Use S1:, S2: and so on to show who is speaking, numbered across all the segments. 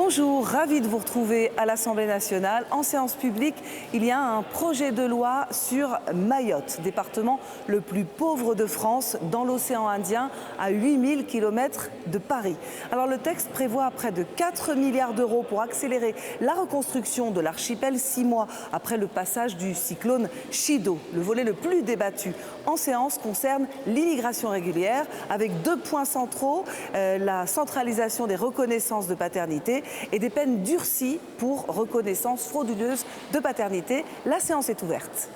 S1: Bonjour, ravi de vous retrouver à l'Assemblée nationale. En séance publique, il y a un projet de loi sur Mayotte, département le plus pauvre de France, dans l'océan Indien, à 8000 km de Paris. Alors le texte prévoit près de 4 milliards d'euros pour accélérer la reconstruction de l'archipel 6 mois après le passage du cyclone Chido. Le volet le plus débattu en séance concerne l'immigration régulière, avec 2 points centraux, la centralisation des reconnaissances de paternité et des peines durcies pour reconnaissance frauduleuse de paternité. La séance est ouverte.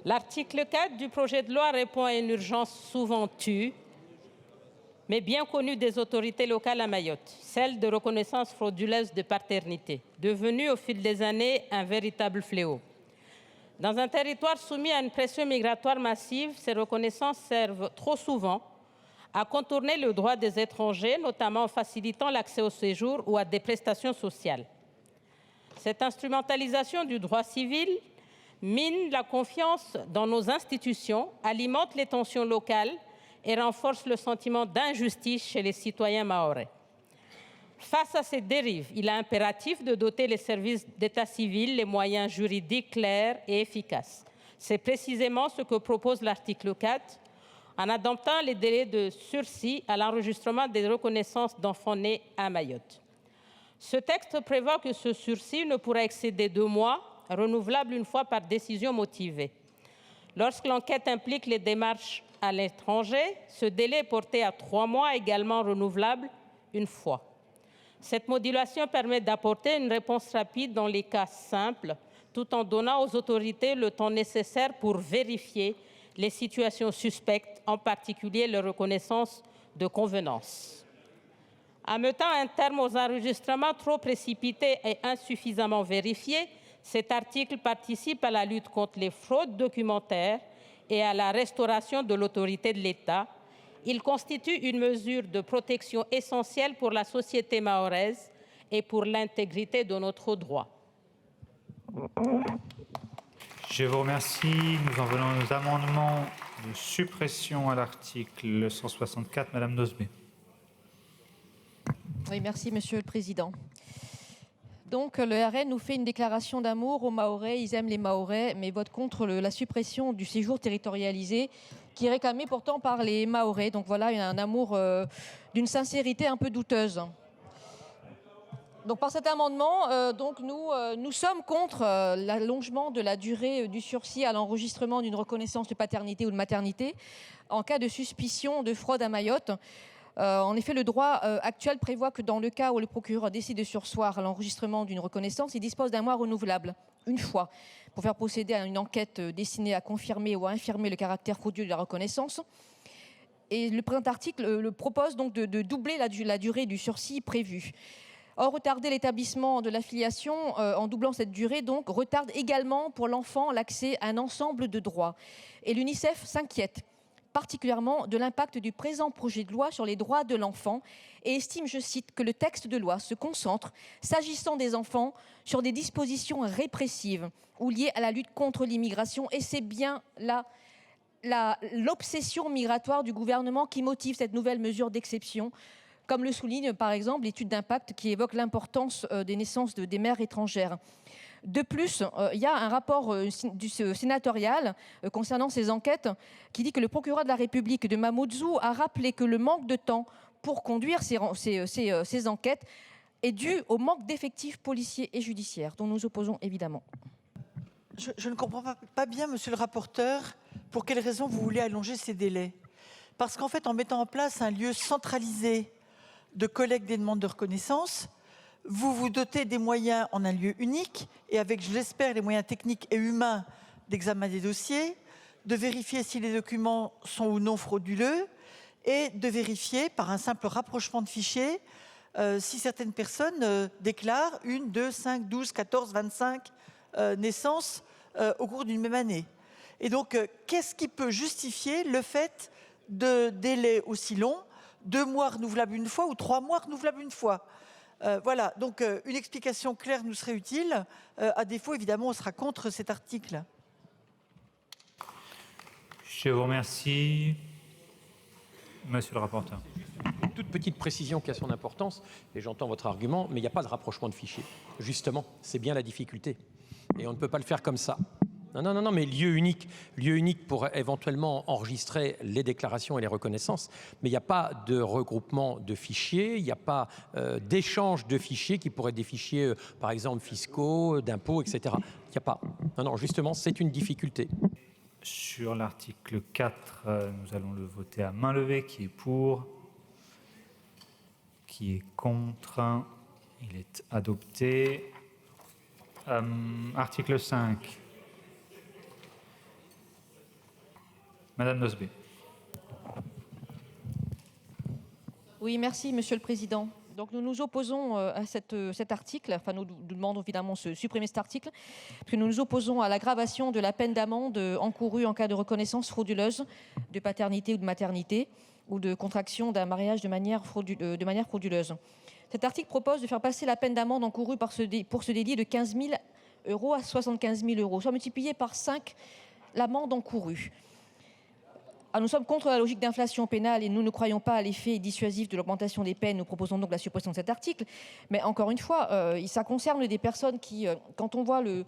S2: L'article 4 du projet de loi répond à une urgence souvent tue, mais bien connue des autorités locales à Mayotte, celle de reconnaissance frauduleuse de paternité, devenue au fil des années un véritable fléau. Dans un territoire soumis à une pression migratoire massive, ces reconnaissances servent trop souvent à contourner le droit des étrangers, notamment en facilitant l'accès au séjour ou à des prestations sociales. Cette instrumentalisation du droit civil mine la confiance dans nos institutions, alimente les tensions locales et renforce le sentiment d'injustice chez les citoyens mahorais. Face à ces dérives, il est impératif de doter les services d'état civil les moyens juridiques clairs et efficaces. C'est précisément ce que propose l'article 4, en adaptant les délais de sursis à l'enregistrement des reconnaissances d'enfants nés à Mayotte. Ce texte prévoit que ce sursis ne pourra excéder 2 mois, renouvelable une fois par décision motivée. Lorsque l'enquête implique les démarches à l'étranger, ce délai est porté à 3 mois, également renouvelable une fois. Cette modulation permet d'apporter une réponse rapide dans les cas simples, tout en donnant aux autorités le temps nécessaire pour vérifier les situations suspectes, en particulier les reconnaissances de convenance. En mettant un terme aux enregistrements trop précipités et insuffisamment vérifiés, cet article participe à la lutte contre les fraudes documentaires et à la restauration de l'autorité de l'État. Il constitue une mesure de protection essentielle pour la société mahoraise et pour l'intégrité de notre droit.
S3: Je vous remercie. Nous en venons aux amendements de suppression à l'article 164. Madame Nosbé.
S4: Oui, merci, Monsieur le Président. Donc, le RN nous fait une déclaration d'amour aux Mahorais. Ils aiment les Mahorais, mais votent contre la suppression du séjour territorialisé, qui est réclamé pourtant par les Mahorais. Donc voilà, il y a un amour d'une sincérité un peu douteuse. Donc par cet amendement, nous sommes contre l'allongement de la durée du sursis à l'enregistrement d'une reconnaissance de paternité ou de maternité en cas de suspicion de fraude à Mayotte. En effet, le droit actuel prévoit que dans le cas où le procureur décide de surseoir à l'enregistrement d'une reconnaissance, il dispose d'1 mois renouvelable, une fois, pour faire procéder à une enquête destinée à confirmer ou à infirmer le caractère frauduleux de la reconnaissance. Et le présent article propose donc de doubler la durée du sursis prévu. Or, retarder l'établissement de la filiation en doublant cette durée donc retarde également pour l'enfant l'accès à un ensemble de droits. Et l'UNICEF s'inquiète particulièrement de l'impact du présent projet de loi sur les droits de l'enfant et estime, je cite, que le texte de loi se concentre, s'agissant des enfants, sur des dispositions répressives ou liées à la lutte contre l'immigration. Et c'est bien là l'obsession migratoire du gouvernement qui motive cette nouvelle mesure d'exception, comme le souligne par exemple l'étude d'impact qui évoque l'importance des naissances des mères étrangères. De plus, il y a un rapport sénatorial concernant ces enquêtes qui dit que le procureur de la République de Mamoudzou a rappelé que le manque de temps pour conduire ces enquêtes est dû au manque d'effectifs policiers et judiciaires, dont nous opposons évidemment.
S5: Je ne comprends pas bien, monsieur le rapporteur, pour quelles raisons vous voulez allonger ces délais. Parce qu'en fait, en mettant en place un lieu centralisé de collecte des demandes de reconnaissance, vous vous dotez des moyens en un lieu unique et avec, je l'espère, les moyens techniques et humains d'examen des dossiers, de vérifier si les documents sont ou non frauduleux et de vérifier par un simple rapprochement de fichiers si certaines personnes déclarent 1, 2, 5, 12, 14, 25 naissances au cours d'une même année. Et donc, qu'est-ce qui peut justifier le fait de délais aussi longs, 2 mois renouvelables une fois ou 3 mois renouvelables une fois? Voilà, donc une explication claire nous serait utile. À défaut, évidemment, on sera contre cet article.
S3: Je vous remercie. Monsieur le rapporteur.
S6: toute petite précision qui a son importance, et j'entends votre argument, mais il n'y a pas de rapprochement de fichiers. Justement, c'est bien la difficulté. Et on ne peut pas le faire comme ça. Non, mais lieu unique pour éventuellement enregistrer les déclarations et les reconnaissances, mais il n'y a pas de regroupement de fichiers, il n'y a pas d'échange de fichiers qui pourraient être des fichiers, par exemple, fiscaux, d'impôts, etc. Il n'y a pas. Non, justement, c'est une difficulté.
S3: Sur l'article 4, nous allons le voter à main levée. Qui est pour? Qui est contre? Il est adopté. Article 5. Madame Nosbé.
S4: Oui, merci, Monsieur le Président. Donc nous nous opposons à cet article, enfin nous demandons évidemment de supprimer cet article, parce que nous nous opposons à l'aggravation de la peine d'amende encourue en cas de reconnaissance frauduleuse de paternité ou de maternité, ou de contraction d'un mariage de manière frauduleuse. Cet article propose de faire passer la peine d'amende encourue pour ce délit de 15 000 € à 75 000 €, soit multiplié par 5 l'amende encourue. Nous sommes contre la logique d'inflation pénale et nous ne croyons pas à l'effet dissuasif de l'augmentation des peines. Nous proposons donc la suppression de cet article. Mais encore une fois, ça concerne des personnes qui, quand on voit le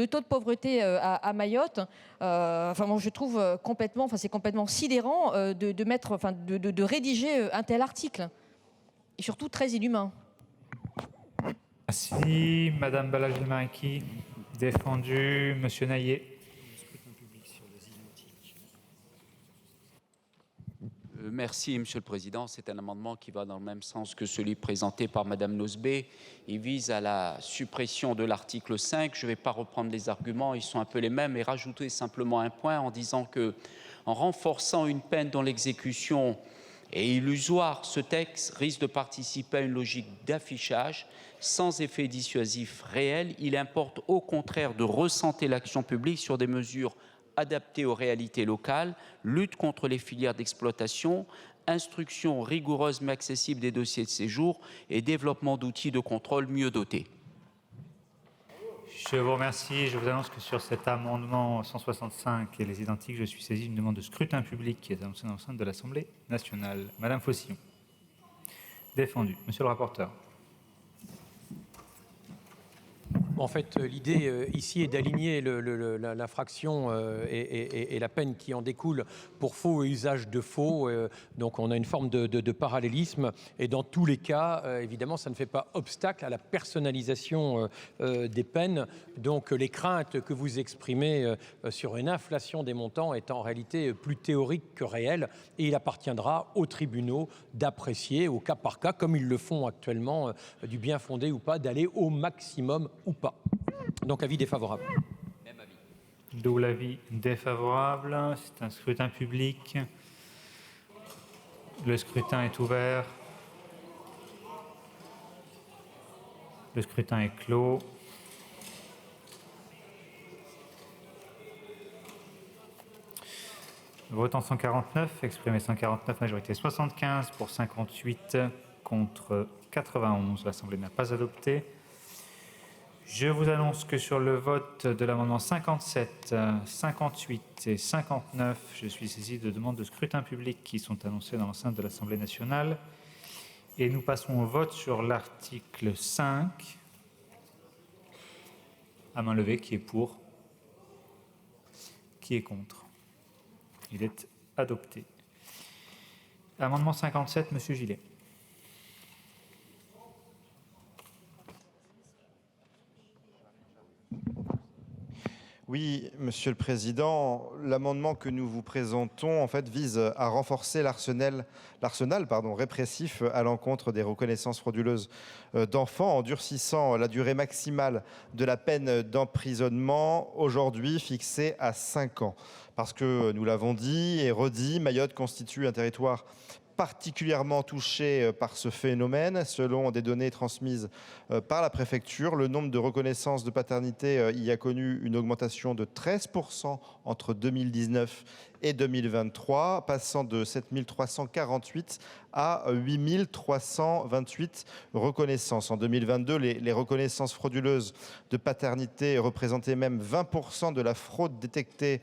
S4: taux de pauvreté à Mayotte, moi je trouve c'est complètement sidérant de rédiger un tel article. Et surtout très inhumain.
S3: Merci. Madame Balajdi-Mariki, défendu. Monsieur Naillet.
S7: Merci, Monsieur le Président. C'est un amendement qui va dans le même sens que celui présenté par Madame Nosbé. Il vise à la suppression de l'article 5. Je ne vais pas reprendre les arguments, ils sont un peu les mêmes, et rajouter simplement un point en disant que, en renforçant une peine dont l'exécution est illusoire, ce texte risque de participer à une logique d'affichage sans effet dissuasif réel. Il importe au contraire de recentrer l'action publique sur des mesures adaptées aux réalités locales, lutte contre les filières d'exploitation, instruction rigoureuse mais accessible des dossiers de séjour et développement d'outils de contrôle mieux dotés.
S3: Je vous remercie. Je vous annonce que sur cet amendement 165 et les identiques, je suis saisi d'une demande de scrutin public qui est annoncée dans l'enceinte de l'Assemblée nationale. Madame Faucillon. Défendu. Monsieur le rapporteur.
S6: En fait, l'idée ici est d'aligner l'infraction et la peine qui en découle pour faux et usage de faux. Donc on a une forme de parallélisme. Et dans tous les cas, évidemment, ça ne fait pas obstacle à la personnalisation des peines. Donc les craintes que vous exprimez sur une inflation des montants est en réalité plus théorique que réelle. Et il appartiendra aux tribunaux d'apprécier au cas par cas, comme ils le font actuellement, du bien fondé ou pas, d'aller au maximum ou pas. Donc avis défavorable.
S7: Même avis.
S3: D'où l'avis défavorable. C'est un scrutin public. Le scrutin est ouvert. Le scrutin est clos. Votant 149, exprimé 149, majorité 75 pour 58 contre 91. L'Assemblée n'a pas adopté. Je vous annonce que sur le vote de l'amendement 57, 58 et 59, je suis saisi de demandes de scrutin public qui sont annoncées dans l'enceinte de l'Assemblée nationale. Et nous passons au vote sur l'article 5. À main levée, qui est pour? Qui est contre? Il est adopté. Amendement 57, Monsieur Gillet.
S8: Oui, Monsieur le Président, l'amendement que nous vous présentons vise à renforcer l'arsenal répressif à l'encontre des reconnaissances frauduleuses d'enfants en durcissant la durée maximale de la peine d'emprisonnement, aujourd'hui fixée à 5 ans. Parce que, nous l'avons dit et redit, Mayotte constitue un territoire particulièrement touché par ce phénomène. Selon des données transmises par la préfecture, le nombre de reconnaissances de paternité y a connu une augmentation de 13% entre 2019 et 2023, passant de 7 348 à 8 328 reconnaissances. En 2022, les reconnaissances frauduleuses de paternité représentaient même 20% de la fraude détectée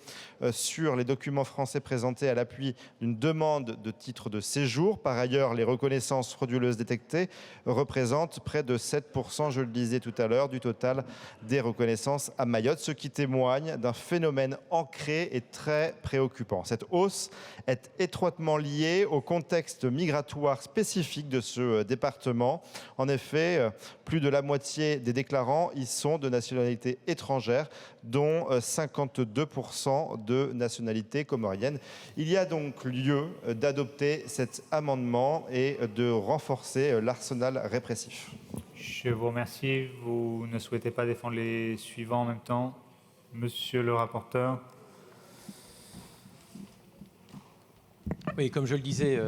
S8: sur les documents français présentés à l'appui d'une demande de titre de séjour. séjour. Par ailleurs, les reconnaissances frauduleuses détectées représentent près de 7%, je le disais tout à l'heure, du total des reconnaissances à Mayotte, ce qui témoigne d'un phénomène ancré et très préoccupant. Cette hausse est étroitement liée au contexte migratoire spécifique de ce département. En effet, plus de la moitié des déclarants y sont de nationalité étrangère, dont 52% de nationalité comorienne. Il y a donc lieu d'adopter cet amendement et de renforcer l'arsenal répressif.
S3: Je vous remercie. Vous ne souhaitez pas défendre les suivants en même temps? Monsieur le rapporteur.
S6: Oui, comme je le disais,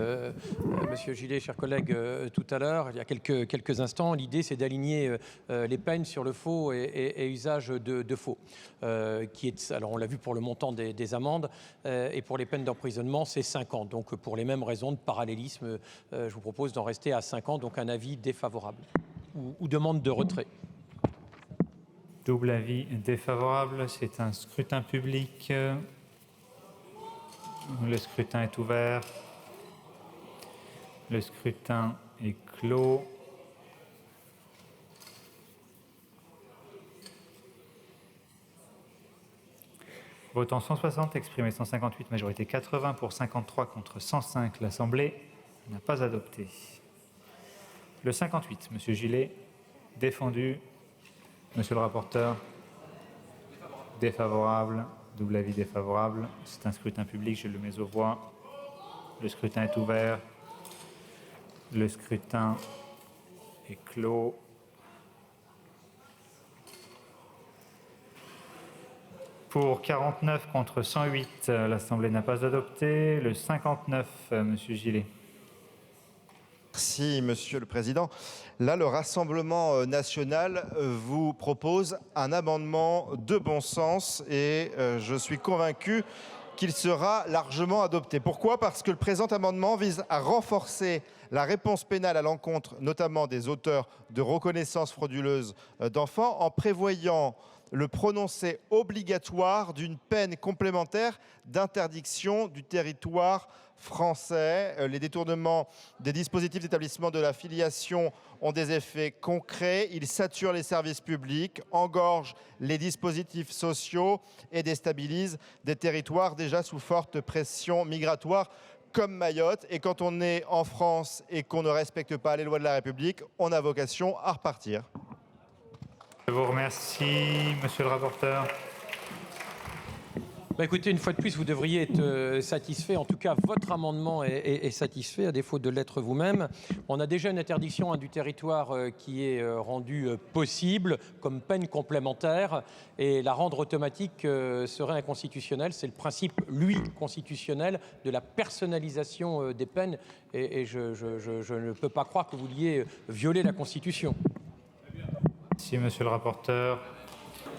S6: Monsieur Gillet, chers collègues, tout à l'heure, il y a quelques instants, l'idée c'est d'aligner les peines sur le faux et usage de faux. Alors on l'a vu pour le montant des amendes et pour les peines d'emprisonnement, c'est 5 ans. Donc pour les mêmes raisons de parallélisme, je vous propose d'en rester à 5 ans, donc un avis défavorable ou demande de retrait.
S3: Double avis défavorable. C'est un scrutin public. Le scrutin est ouvert. Le scrutin est clos. Votant 160, exprimé 158, majorité 80 pour 53 contre 105. L'Assemblée n'a pas adopté. Le 58, Monsieur Gillet, défendu. Monsieur le rapporteur, défavorable. Double avis défavorable. C'est un scrutin public, je le mets aux voix. Le scrutin est ouvert. Le scrutin est clos. Pour 49 contre 108, l'Assemblée n'a pas adopté. Le 59, Monsieur Gillet.
S8: Merci, Monsieur le Président. Là, le Rassemblement national vous propose un amendement de bon sens et je suis convaincu qu'il sera largement adopté. Pourquoi ? Parce que le présent amendement vise à renforcer la réponse pénale à l'encontre notamment des auteurs de reconnaissance frauduleuse d'enfants en prévoyant le prononcé obligatoire d'une peine complémentaire d'interdiction du territoire français. Les détournements des dispositifs d'établissement de la filiation ont des effets concrets. Ils saturent les services publics, engorgent les dispositifs sociaux et déstabilisent des territoires déjà sous forte pression migratoire comme Mayotte. Et quand on est en France et qu'on ne respecte pas les lois de la République, on a vocation à repartir.
S3: Je vous remercie, Monsieur le rapporteur.
S6: Écoutez, une fois de plus, vous devriez être satisfait. En tout cas, votre amendement est satisfait, à défaut de l'être vous-même. On a déjà une interdiction du territoire qui est rendue possible comme peine complémentaire. Et la rendre automatique serait inconstitutionnel. C'est le principe, lui, constitutionnel de la personnalisation des peines. Et je ne peux pas croire que vous vouliez violer la Constitution.
S3: Merci, Monsieur le rapporteur.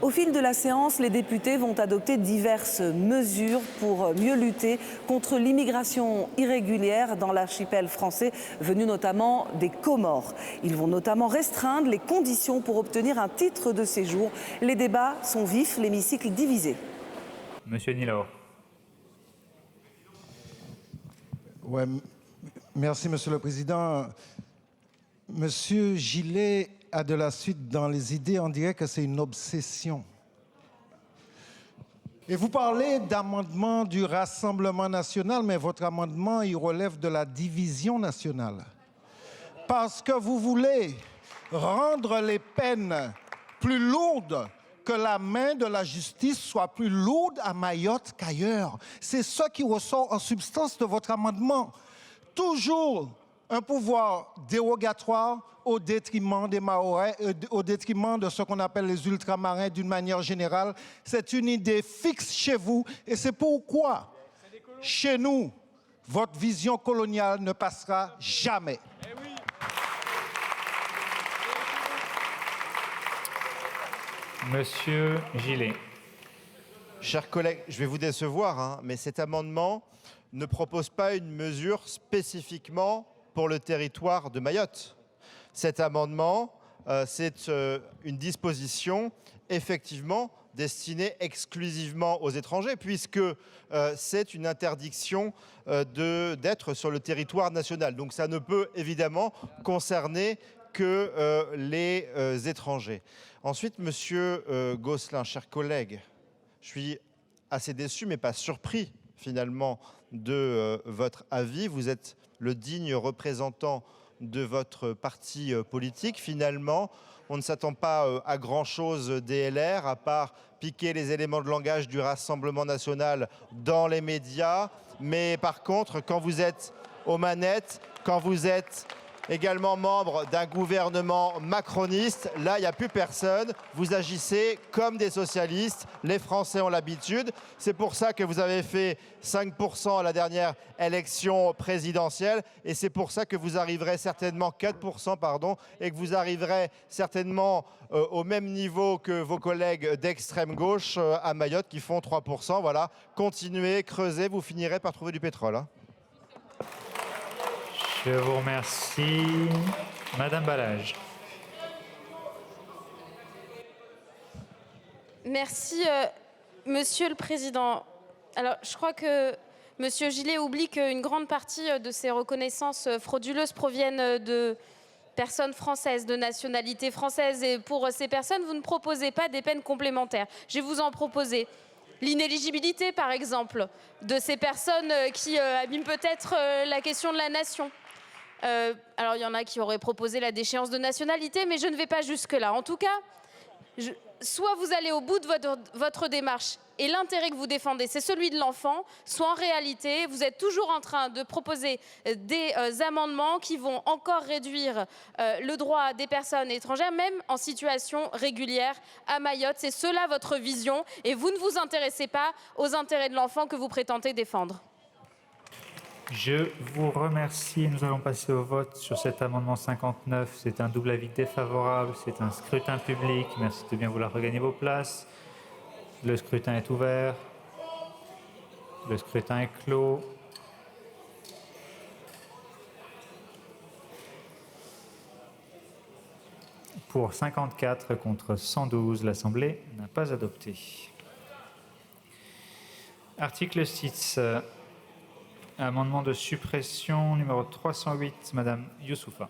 S1: Au fil de la séance, les députés vont adopter diverses mesures pour mieux lutter contre l'immigration irrégulière dans l'archipel français, venue notamment des Comores. Ils vont notamment restreindre les conditions pour obtenir un titre de séjour. Les débats sont vifs, l'hémicycle divisé.
S3: Monsieur Nilo.
S9: Ouais, merci, Monsieur le Président. Monsieur Gillet a de la suite dans les idées, on dirait que c'est une obsession. Et vous parlez d'amendement du Rassemblement national, mais votre amendement, il relève de la division nationale. Parce que vous voulez rendre les peines plus lourdes, que la main de la justice soit plus lourde à Mayotte qu'ailleurs. C'est ce qui ressort en substance de votre amendement. Toujours un pouvoir dérogatoire au détriment des Mahorais, au détriment de ce qu'on appelle les ultramarins d'une manière générale. C'est une idée fixe chez vous et c'est pourquoi, chez nous, votre vision coloniale ne passera jamais.
S3: Monsieur Gillet.
S8: Chers collègues, je vais vous décevoir, mais cet amendement ne propose pas une mesure spécifiquement pour le territoire de Mayotte. Cet amendement, c'est une disposition, effectivement, destinée exclusivement aux étrangers, puisque c'est une interdiction d'être sur le territoire national. Donc ça ne peut évidemment concerner que les étrangers. Ensuite, Monsieur Gosselin, chers collègues, je suis assez déçu, mais pas surpris finalement de votre avis. Vous êtes le digne représentant de votre parti politique. Finalement, on ne s'attend pas à grand-chose des LR, à part piquer les éléments de langage du Rassemblement national dans les médias. Mais par contre, quand vous êtes aux manettes, quand vous êtes également membre d'un gouvernement macroniste, là, il n'y a plus personne. Vous agissez comme des socialistes. Les Français ont l'habitude. C'est pour ça que vous avez fait 5% à la dernière élection présidentielle. Et c'est pour ça que vous arriverez certainement, 4%, pardon, et que vous arriverez certainement au même niveau que vos collègues d'extrême gauche à Mayotte qui font 3%. Voilà, continuez, creusez, vous finirez par trouver du pétrole. Hein.
S3: Je vous remercie. Madame Balage.
S10: Merci, Monsieur le Président. Alors, je crois que Monsieur Gillet oublie qu'une grande partie de ces reconnaissances frauduleuses proviennent de personnes françaises, de nationalité française. Et pour ces personnes, vous ne proposez pas des peines complémentaires. Je vais vous en proposer. L'inéligibilité, par exemple, de ces personnes qui abîment peut-être la question de la nation. Alors, il y en a qui auraient proposé la déchéance de nationalité, mais je ne vais pas jusque-là. En tout cas, soit vous allez au bout de votre démarche et l'intérêt que vous défendez, c'est celui de l'enfant, soit en réalité, vous êtes toujours en train de proposer des amendements qui vont encore réduire le droit des personnes étrangères, même en situation régulière à Mayotte. C'est cela votre vision et vous ne vous intéressez pas aux intérêts de l'enfant que vous prétendez défendre.
S3: Je vous remercie. Nous allons passer au vote sur cet amendement 59. C'est un double avis défavorable. C'est un scrutin public. Merci de bien vouloir regagner vos places. Le scrutin est ouvert. Le scrutin est clos. Pour 54 contre 112, l'Assemblée n'a pas adopté. Article 6. Amendement de suppression numéro 308, Madame Youssoufa.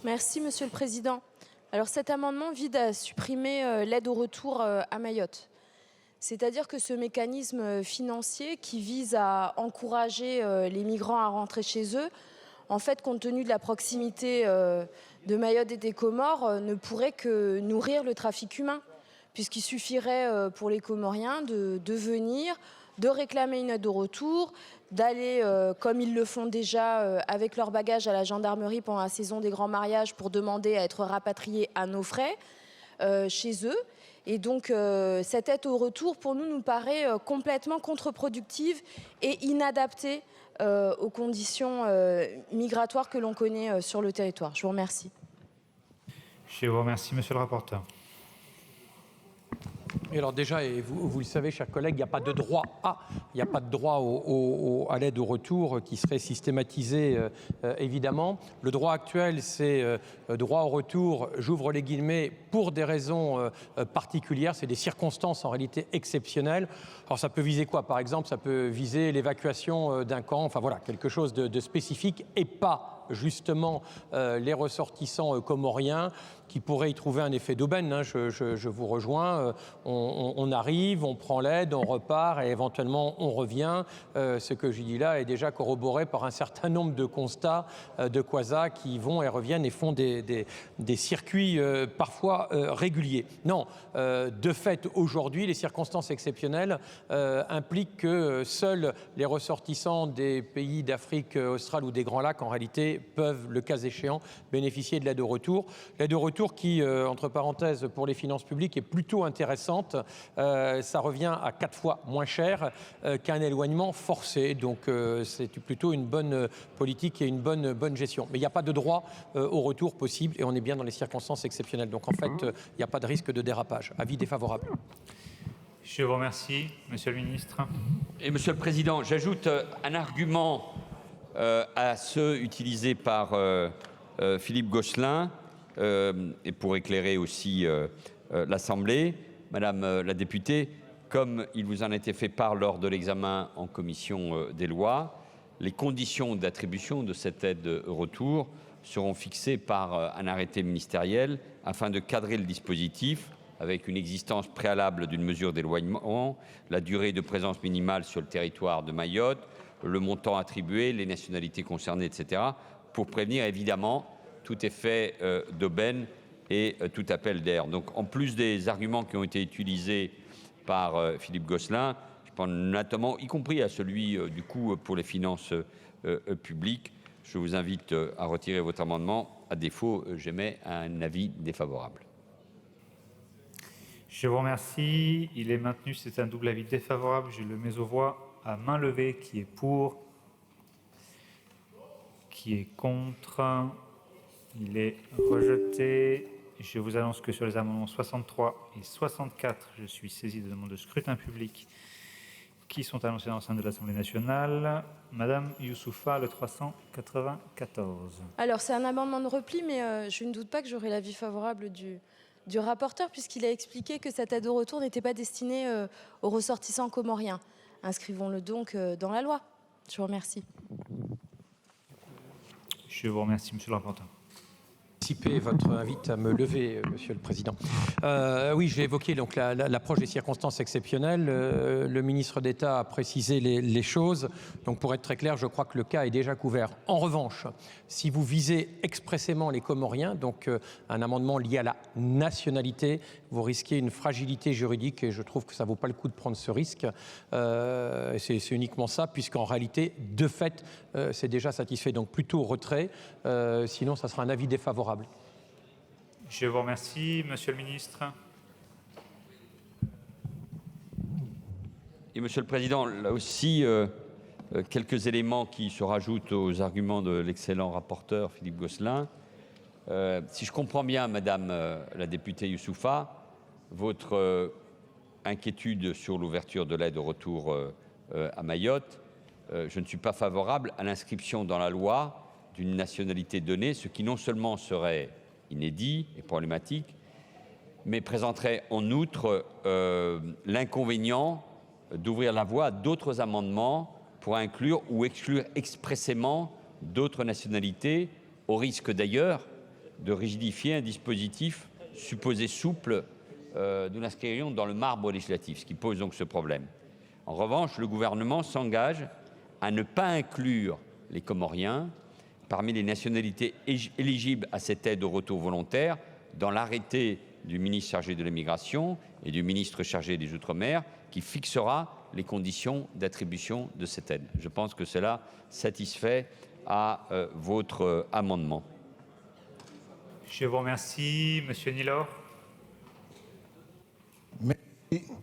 S10: Merci, Monsieur le Président. Alors cet amendement vise à supprimer l'aide au retour à Mayotte. C'est-à-dire que ce mécanisme financier qui vise à encourager les migrants à rentrer chez eux, en fait, compte tenu de la proximité de Mayotte et des Comores, ne pourrait que nourrir le trafic humain, puisqu'il suffirait pour les Comoriens de venir, de réclamer une aide au retour, d'aller, comme ils le font déjà, avec leur bagage à la gendarmerie pendant la saison des grands mariages pour demander à être rapatriés à nos frais chez eux. Et donc, cette aide au retour, pour nous paraît complètement contre-productive et inadaptée aux conditions migratoires que l'on connaît sur le territoire. Je vous remercie.
S3: Je vous remercie, Monsieur le rapporteur.
S6: Et alors déjà, et vous le savez, chers collègues, il n'y a pas de droit à l'aide au retour qui serait systématisé, évidemment. Le droit actuel, c'est droit au retour, j'ouvre les guillemets, pour des raisons particulières, c'est des circonstances en réalité exceptionnelles. Alors ça peut viser quoi? Par exemple, ça peut viser l'évacuation d'un camp, enfin voilà, quelque chose de spécifique et pas justement les ressortissants comoriens qui pourraient y trouver un effet d'aubaine. Hein. Je vous rejoins. On arrive, on prend l'aide, on repart et éventuellement on revient. Ce que je dis là est déjà corroboré par un certain nombre de constats de Kwasa qui vont et reviennent et font des circuits parfois réguliers. Non, de fait, aujourd'hui, les circonstances exceptionnelles impliquent que seuls les ressortissants des pays d'Afrique australe ou des Grands Lacs, en réalité, peuvent, le cas échéant, bénéficier de l'aide au retour. L'aide au retour qui, entre parenthèses, pour les finances publiques est plutôt intéressante. Ça revient à 4 fois moins cher qu'un éloignement forcé. Donc c'est plutôt une bonne politique et une bonne gestion. Mais il n'y a pas de droit au retour possible et on est bien dans les circonstances exceptionnelles. Donc en fait, il n'y a pas de risque de dérapage. Avis défavorable.
S3: Je vous remercie, Monsieur le Ministre.
S11: Et Monsieur le Président, j'ajoute un argument à ceux utilisés par Philippe Gosselin et pour éclairer aussi l'Assemblée. Madame la députée, comme il vous en a été fait part lors de l'examen en commission des lois, les conditions d'attribution de cette aide retour seront fixées par un arrêté ministériel afin de cadrer le dispositif avec une existence préalable d'une mesure d'éloignement, la durée de présence minimale sur le territoire de Mayotte, le montant attribué, les nationalités concernées, etc., pour prévenir évidemment tout effet d'aubaine et tout appel d'air. Donc, en plus des arguments qui ont été utilisés par Philippe Gosselin, je pense notamment, y compris à celui du coût pour les finances publiques, je vous invite à retirer votre amendement. À défaut, j'émets un avis défavorable.
S3: Je vous remercie. Il est maintenu, c'est un double avis défavorable. Je le mets aux voix à main levée. Qui est pour? Qui est contre? Il est rejeté. Je vous annonce que sur les amendements 63 et 64, je suis saisi de demandes de scrutin public qui sont annoncées dans l'enceinte de l'Assemblée nationale. Madame Youssoufa, le 394.
S12: Alors, c'est un amendement de repli, mais je ne doute pas que j'aurai l'avis favorable du rapporteur, puisqu'il a expliqué que cette aide au retour n'était pas destinée aux ressortissants comoriens. Inscrivons-le donc dans la loi. Je vous remercie.
S3: Je vous remercie, monsieur le rapporteur.
S6: Votre invite à me lever, Monsieur le Président. Oui, j'ai évoqué donc l'approche des circonstances exceptionnelles. Le ministre d'État a précisé les choses. Donc, pour être très clair, je crois que le cas est déjà couvert. En revanche, si vous visez expressément les Comoriens, donc un amendement lié à la nationalité, vous risquez une fragilité juridique et je trouve que ça ne vaut pas le coup de prendre ce risque. C'est uniquement ça, puisqu'en réalité, de fait, c'est déjà satisfait. Donc, plutôt retrait. Sinon, ça sera un avis défavorable.
S3: Je vous remercie. Monsieur le ministre.
S11: Et Monsieur le Président, là aussi, quelques éléments qui se rajoutent aux arguments de l'excellent rapporteur Philippe Gosselin. Si je comprends bien, Madame la députée Youssoufa, votre inquiétude sur l'ouverture de l'aide au retour à Mayotte, je ne suis pas favorable à l'inscription dans la loi d'une nationalité donnée, ce qui non seulement serait inédit et problématique, mais présenterait en outre l'inconvénient d'ouvrir la voie à d'autres amendements pour inclure ou exclure expressément d'autres nationalités, au risque d'ailleurs de rigidifier un dispositif supposé souple nous l'inscririons dans le marbre législatif, ce qui pose donc ce problème. En revanche, le gouvernement s'engage à ne pas inclure les Comoriens parmi les nationalités éligibles à cette aide au retour volontaire dans l'arrêté du ministre chargé de l'immigration et du ministre chargé des Outre-mer qui fixera les conditions d'attribution de cette aide. Je pense que cela satisfait à votre amendement.
S3: Je vous remercie. Monsieur Nilor.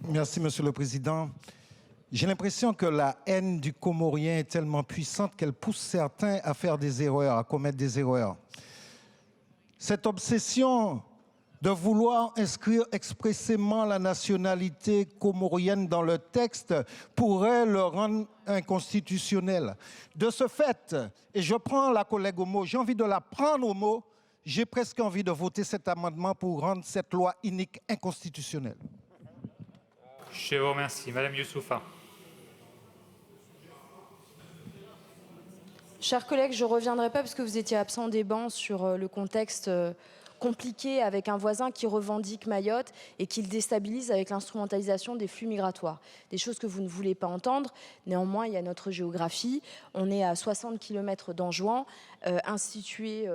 S9: Merci, Monsieur le Président. J'ai l'impression que la haine du Comorien est tellement puissante qu'elle pousse certains à faire des erreurs, à commettre des erreurs. Cette obsession de vouloir inscrire expressément la nationalité comorienne dans le texte pourrait le rendre inconstitutionnel. De ce fait, et je prends la collègue au mot, j'ai envie de la prendre au mot, j'ai presque envie de voter cet amendement pour rendre cette loi inique inconstitutionnelle.
S3: Je vous remercie. Madame Youssoufa.
S12: Chers collègues, je ne reviendrai pas parce que vous étiez absent des bancs sur le contexte compliqué avec un voisin qui revendique Mayotte et qui le déstabilise avec l'instrumentalisation des flux migratoires. Des choses que vous ne voulez pas entendre. Néanmoins, il y a notre géographie. On est à 60 km d'Anjouan, institué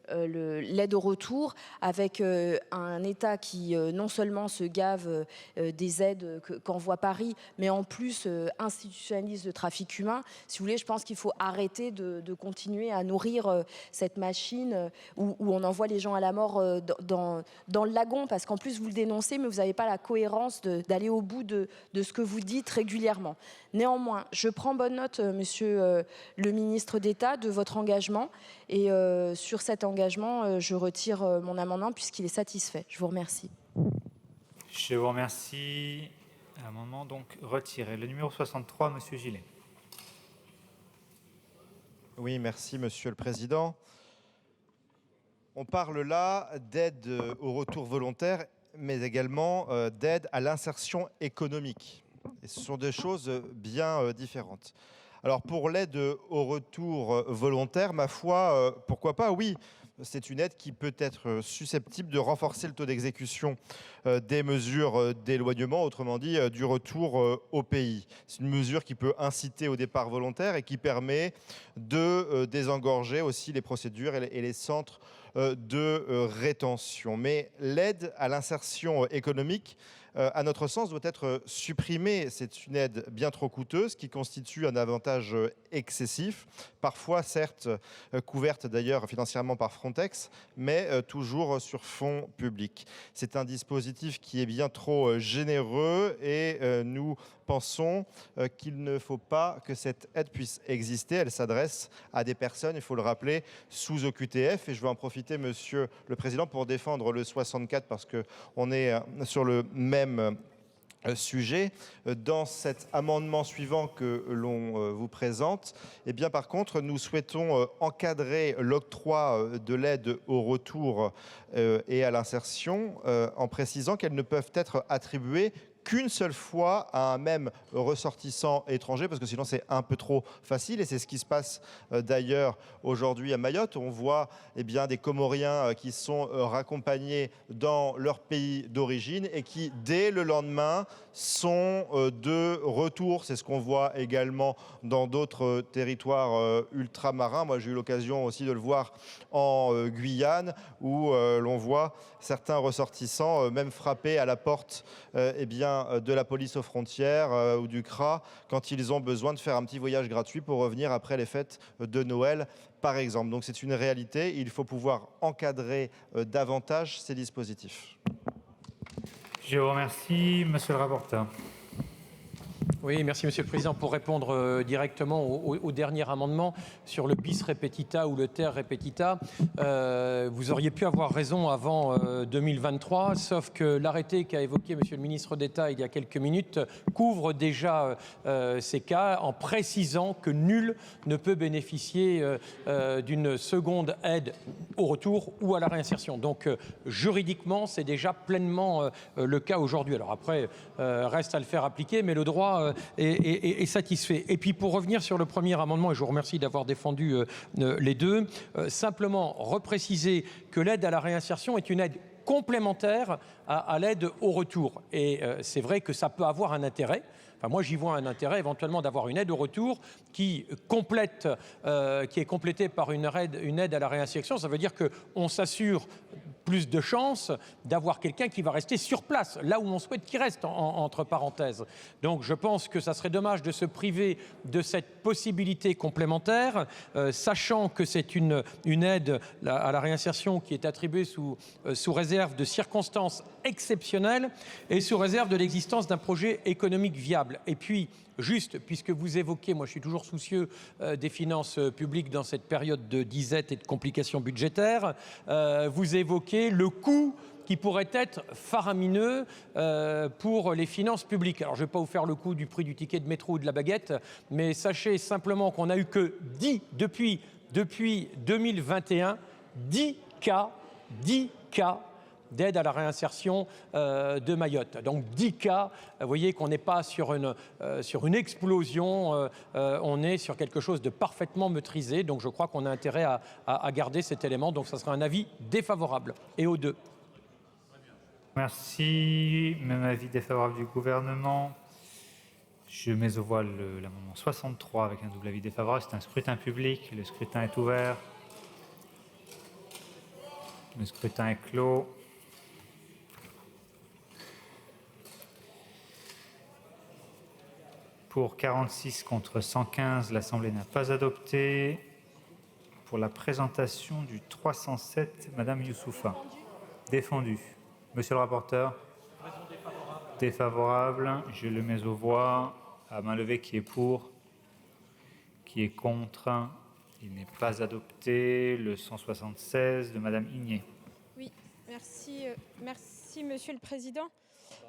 S12: l'aide au retour avec un État qui non seulement se gave des aides qu'envoie Paris, mais en plus institutionnalise le trafic humain. Si vous voulez, je pense qu'il faut arrêter de continuer à nourrir cette machine où on envoie les gens à la mort dans le lagon, parce qu'en plus vous le dénoncez, mais vous n'avez pas la cohérence d'aller au bout de ce que vous dites régulièrement. Néanmoins, je prends bonne note, monsieur le ministre d'État, de votre engagement, et sur cet engagement, je retire mon amendement puisqu'il est satisfait. Je vous remercie.
S3: Je vous remercie. Amendement donc retiré. Le numéro 63, monsieur Gillet.
S8: Oui, merci, Monsieur le Président. On parle là d'aide au retour volontaire, mais également d'aide à l'insertion économique. Et ce sont des choses bien différentes. Alors pour l'aide au retour volontaire, ma foi, pourquoi pas, oui. C'est une aide qui peut être susceptible de renforcer le taux d'exécution des mesures d'éloignement, autrement dit du retour au pays. C'est une mesure qui peut inciter au départ volontaire et qui permet de désengorger aussi les procédures et les centres de rétention. Mais l'aide à l'insertion économique, à notre sens, doit être supprimée. C'est une aide bien trop coûteuse qui constitue un avantage excessif, parfois certes couverte d'ailleurs financièrement par Frontex, mais toujours sur fonds publics. C'est un dispositif qui est bien trop généreux et nous pensons qu'il ne faut pas que cette aide puisse exister. Elle s'adresse à des personnes, il faut le rappeler, sous OQTF. Et je veux en profiter, Monsieur le Président, pour défendre le 64 parce qu'on est sur le même sujet. Dans cet amendement suivant que l'on vous présente, eh bien, par contre, nous souhaitons encadrer l'octroi de l'aide au retour et à l'insertion en précisant qu'elles ne peuvent être attribuées qu'une seule fois à un même ressortissant étranger, parce que sinon c'est un peu trop facile, et c'est ce qui se passe d'ailleurs aujourd'hui à Mayotte. On voit bien des Comoriens qui sont raccompagnés dans leur pays d'origine et qui, dès le lendemain, sont de retour. C'est ce qu'on voit également dans d'autres territoires ultramarins. Moi, j'ai eu l'occasion aussi de le voir en Guyane, où l'on voit certains ressortissants même frapper à la porte de la police aux frontières ou du CRA quand ils ont besoin de faire un petit voyage gratuit pour revenir après les fêtes de Noël, par exemple. Donc c'est une réalité. Il faut pouvoir encadrer davantage ces dispositifs.
S3: Je vous remercie. Monsieur le rapporteur.
S6: Oui, merci Monsieur le Président. Pour répondre directement au dernier amendement sur le bis repetita ou le ter repetita, vous auriez pu avoir raison avant 2023, sauf que l'arrêté qu'a évoqué Monsieur le Ministre d'État il y a quelques minutes couvre déjà ces cas en précisant que nul ne peut bénéficier d'une seconde aide au retour ou à la réinsertion. Donc juridiquement, c'est déjà pleinement le cas aujourd'hui. Alors après, reste à le faire appliquer, mais le droit est satisfait. Et puis pour revenir sur le premier amendement, et je vous remercie d'avoir défendu les deux, simplement repréciser que l'aide à la réinsertion est une aide complémentaire à l'aide au retour. Et c'est vrai que ça peut avoir un intérêt. Enfin, moi, j'y vois un intérêt éventuellement d'avoir une aide au retour qui est complétée par une aide à la réinsertion. Ça veut dire qu'on s'assure plus de chances d'avoir quelqu'un qui va rester sur place, là où on souhaite qu'il reste, entre parenthèses. Donc je pense que ça serait dommage de se priver de cette possibilité complémentaire, sachant que c'est une aide à la réinsertion qui est attribuée sous réserve de circonstances exceptionnelles et sous réserve de l'existence d'un projet économique viable. Et puis, juste, puisque vous évoquez, moi je suis toujours soucieux des finances publiques dans cette période de disette et de complications budgétaires, vous évoquez le coût qui pourrait être faramineux pour les finances publiques. Alors je ne vais pas vous faire le coup du prix du ticket de métro ou de la baguette, mais sachez simplement qu'on n'a eu que 10, depuis 2021, 10 cas d'aide à la réinsertion de Mayotte. Donc 10 cas, vous voyez qu'on n'est pas sur une explosion, on est sur quelque chose de parfaitement maîtrisé. Donc je crois qu'on a intérêt à garder cet élément. Donc ça sera un avis défavorable. Et aux deux.
S3: Merci. Même avis défavorable du gouvernement. Je mets aux voix l'amendement 63 avec un double avis défavorable. C'est un scrutin public. Le scrutin est ouvert. Le scrutin est clos. Pour 46 contre 115, l'Assemblée n'a pas adopté. Pour la présentation du 307, Madame Youssoufa. Défendu. Monsieur le rapporteur. Défavorable. Je le mets aux voix. À main levée, qui est pour, qui est contre. Il n'est pas adopté. Le 176 de Madame Igné.
S13: Oui, merci Monsieur le Président.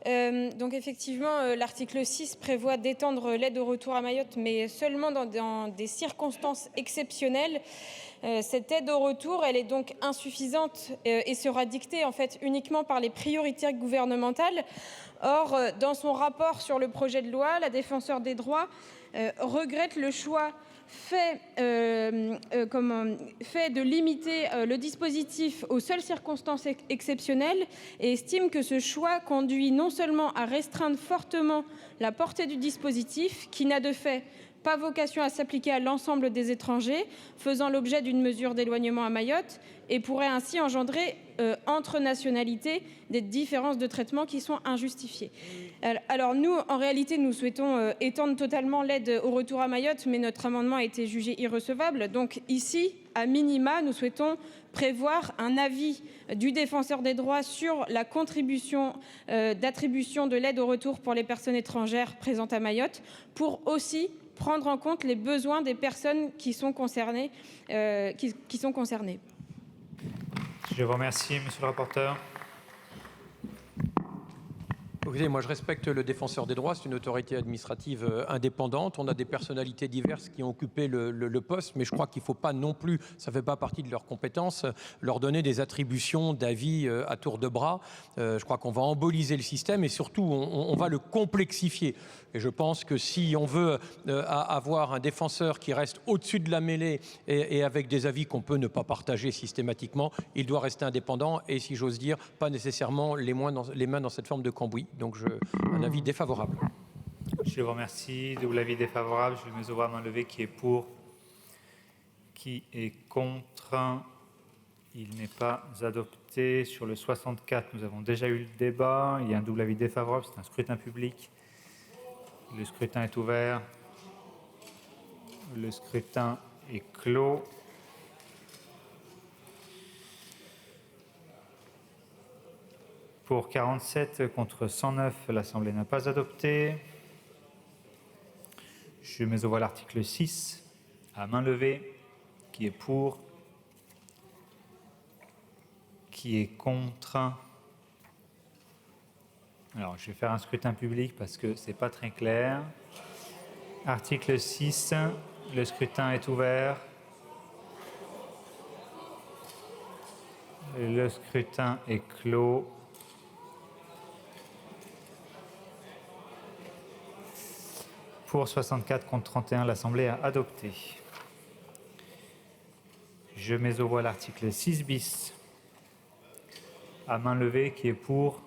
S13: Donc effectivement, l'article 6 prévoit d'étendre l'aide au retour à Mayotte, mais seulement dans des circonstances exceptionnelles. Cette aide au retour, elle est donc insuffisante et sera dictée en fait uniquement par les priorités gouvernementales. Or, dans son rapport sur le projet de loi, la défenseure des droits regrette le choix fait de limiter le dispositif aux seules circonstances exceptionnelles et estime que ce choix conduit non seulement à restreindre fortement la portée du dispositif, qui n'a de fait pas vocation à s'appliquer à l'ensemble des étrangers faisant l'objet d'une mesure d'éloignement à Mayotte, et pourrait ainsi engendrer entre nationalités des différences de traitement qui sont injustifiées. Alors nous, en réalité, nous souhaitons étendre totalement l'aide au retour à Mayotte, mais notre amendement a été jugé irrecevable. Donc ici, à minima, nous souhaitons prévoir un avis du défenseur des droits sur la contribution d'attribution de l'aide au retour pour les personnes étrangères présentes à Mayotte, pour aussi prendre en compte les besoins des personnes qui sont concernées.
S3: Je vous remercie, monsieur le rapporteur.
S6: Écoutez, moi je respecte le défenseur des droits, c'est une autorité administrative indépendante. On a des personnalités diverses qui ont occupé le poste, mais je crois qu'il ne faut pas non plus, ça ne fait pas partie de leurs compétences, leur donner des attributions d'avis à tour de bras. Je crois qu'on va emboliser le système et surtout on va le complexifier. Et je pense que si on veut avoir un défenseur qui reste au-dessus de la mêlée et avec des avis qu'on peut ne pas partager systématiquement, il doit rester indépendant et, si j'ose dire, pas nécessairement les mains dans cette forme de cambouis. Donc, un avis défavorable.
S3: Je vous remercie. Double avis défavorable. Je mets au voix main levée. Qui est pour? Qui est contre? Il n'est pas adopté. Sur le 64, nous avons déjà eu le débat. Il y a un double avis défavorable. C'est un scrutin public. Le scrutin est ouvert. Le scrutin est clos. Pour 47 contre 109, l'Assemblée n'a pas adopté. Je mets au voix l'article 6 à main levée. Qui est pour? Qui est contre? Alors, je vais faire un scrutin public parce que ce n'est pas très clair. Article 6, le scrutin est ouvert. Le scrutin est clos. Pour 64 contre 31, l'Assemblée a adopté. Je mets au voix l'article 6 bis. À main levée, qui est pour?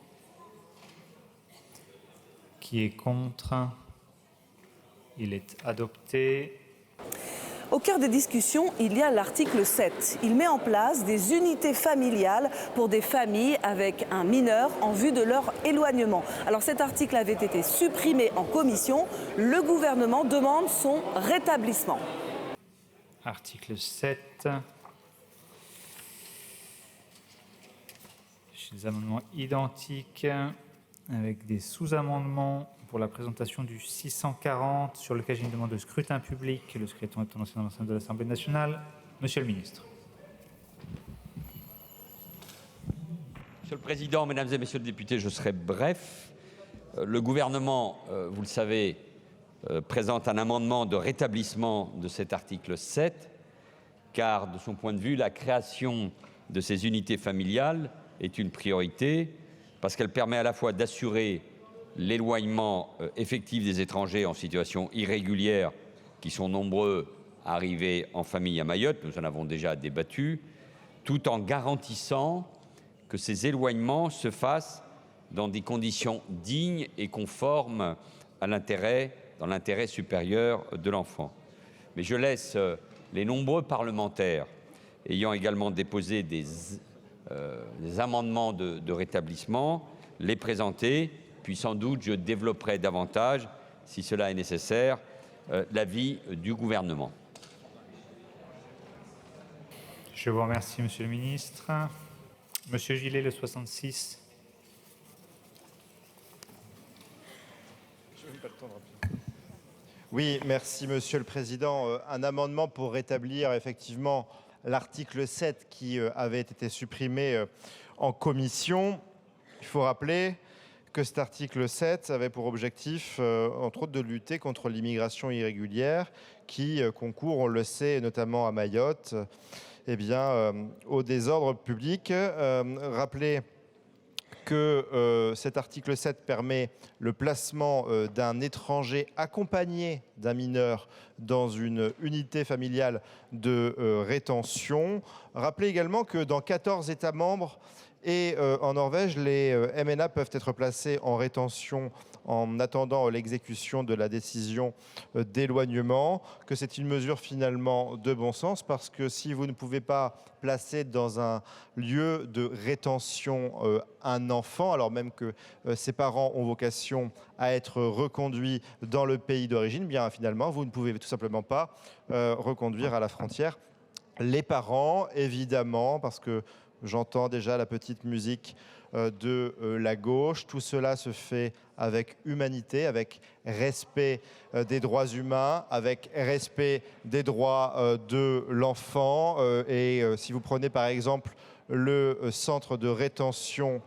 S3: Qui est contre? Il est adopté.
S1: Au cœur des discussions, il y a l'article 7. Il met en place des unités familiales pour des familles avec un mineur en vue de leur éloignement. Alors cet article avait été supprimé en commission. Le gouvernement demande son rétablissement.
S3: Article 7. J'ai des amendements identiques avec des sous-amendements pour la présentation du 640 sur lequel j'ai une demande de scrutin public. Le scrutin est annoncé dans l'enceinte de l'Assemblée nationale. Monsieur le ministre.
S11: Monsieur le Président, Mesdames et Messieurs les députés, je serai bref. Le gouvernement, vous le savez, présente un amendement de rétablissement de cet article 7, car de son point de vue, la création de ces unités familiales est une priorité, parce qu'elle permet à la fois d'assurer l'éloignement effectif des étrangers en situation irrégulière, qui sont nombreux à arriver en famille à Mayotte, nous en avons déjà débattu, tout en garantissant que ces éloignements se fassent dans des conditions dignes et conformes dans l'intérêt supérieur de l'enfant. Mais je laisse les nombreux parlementaires ayant également déposé des amendements de rétablissement les présenter. Puis sans doute, je développerai davantage, si cela est nécessaire, l'avis du gouvernement.
S3: Je vous remercie, monsieur le ministre. Monsieur Gillet, le 66.
S8: Oui, merci, monsieur le président. Un amendement pour rétablir effectivement l'article 7 qui avait été supprimé en commission. Il faut rappeler que cet article 7 avait pour objectif, entre autres, de lutter contre l'immigration irrégulière qui concourt, on le sait, notamment à Mayotte, au désordre public. Rappelez que cet article 7 permet le placement d'un étranger accompagné d'un mineur dans une unité familiale de rétention. Rappelez également que dans 14 États membres et en Norvège, les MNA peuvent être placés en rétention en attendant l'exécution de la décision d'éloignement, que c'est une mesure finalement de bon sens parce que si vous ne pouvez pas placer dans un lieu de rétention un enfant, alors même que ses parents ont vocation à être reconduits dans le pays d'origine, bien finalement, vous ne pouvez tout simplement pas reconduire à la frontière les parents, évidemment, parce que j'entends déjà la petite musique de la gauche. Tout cela se fait avec humanité, avec respect des droits humains, avec respect des droits de l'enfant. Si vous prenez par exemple le centre de rétention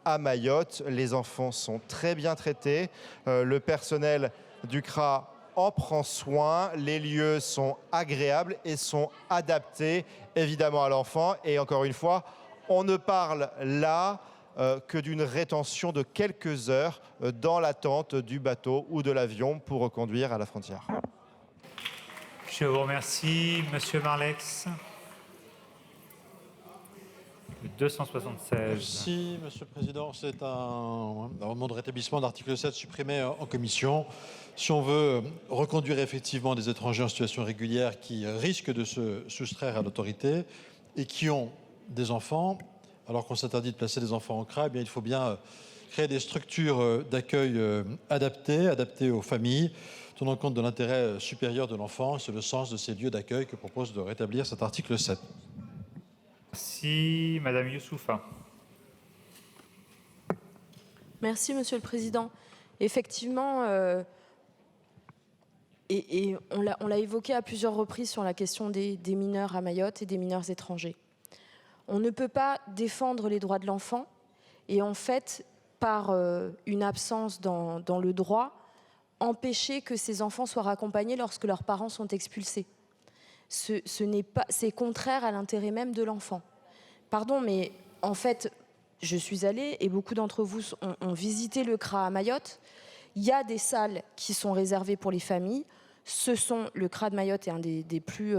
S8: à Mayotte, les enfants sont très bien traités. Le personnel du CRA en prend soin, les lieux sont agréables et sont adaptés évidemment à l'enfant. Et encore une fois, on ne parle là que d'une rétention de quelques heures dans l'attente du bateau ou de l'avion pour reconduire à la frontière.
S3: Je vous remercie. Monsieur Marlex. Le 276.
S14: Merci, Monsieur le Président. C'est un amendement de rétablissement d'article 7 supprimé en commission. Si on veut reconduire effectivement des étrangers en situation régulière qui risquent de se soustraire à l'autorité et qui ont des enfants, alors qu'on s'interdit de placer des enfants en CRA, eh bien, il faut bien créer des structures d'accueil adaptées aux familles, tenant compte de l'intérêt supérieur de l'enfant. C'est le sens de ces lieux d'accueil que propose de rétablir cet article 7.
S3: Merci, Madame Youssoufa.
S12: Merci, Monsieur le Président. Effectivement, on l'a évoqué à plusieurs reprises sur la question des mineurs à Mayotte et des mineurs étrangers. On ne peut pas défendre les droits de l'enfant et en fait, par une absence dans le droit, empêcher que ces enfants soient raccompagnés lorsque leurs parents sont expulsés. C'est contraire à l'intérêt même de l'enfant. Pardon, mais en fait, je suis allée et beaucoup d'entre vous ont visité le CRA à Mayotte. Il y a des salles qui sont réservées pour les familles. Le CRA de Mayotte est un des plus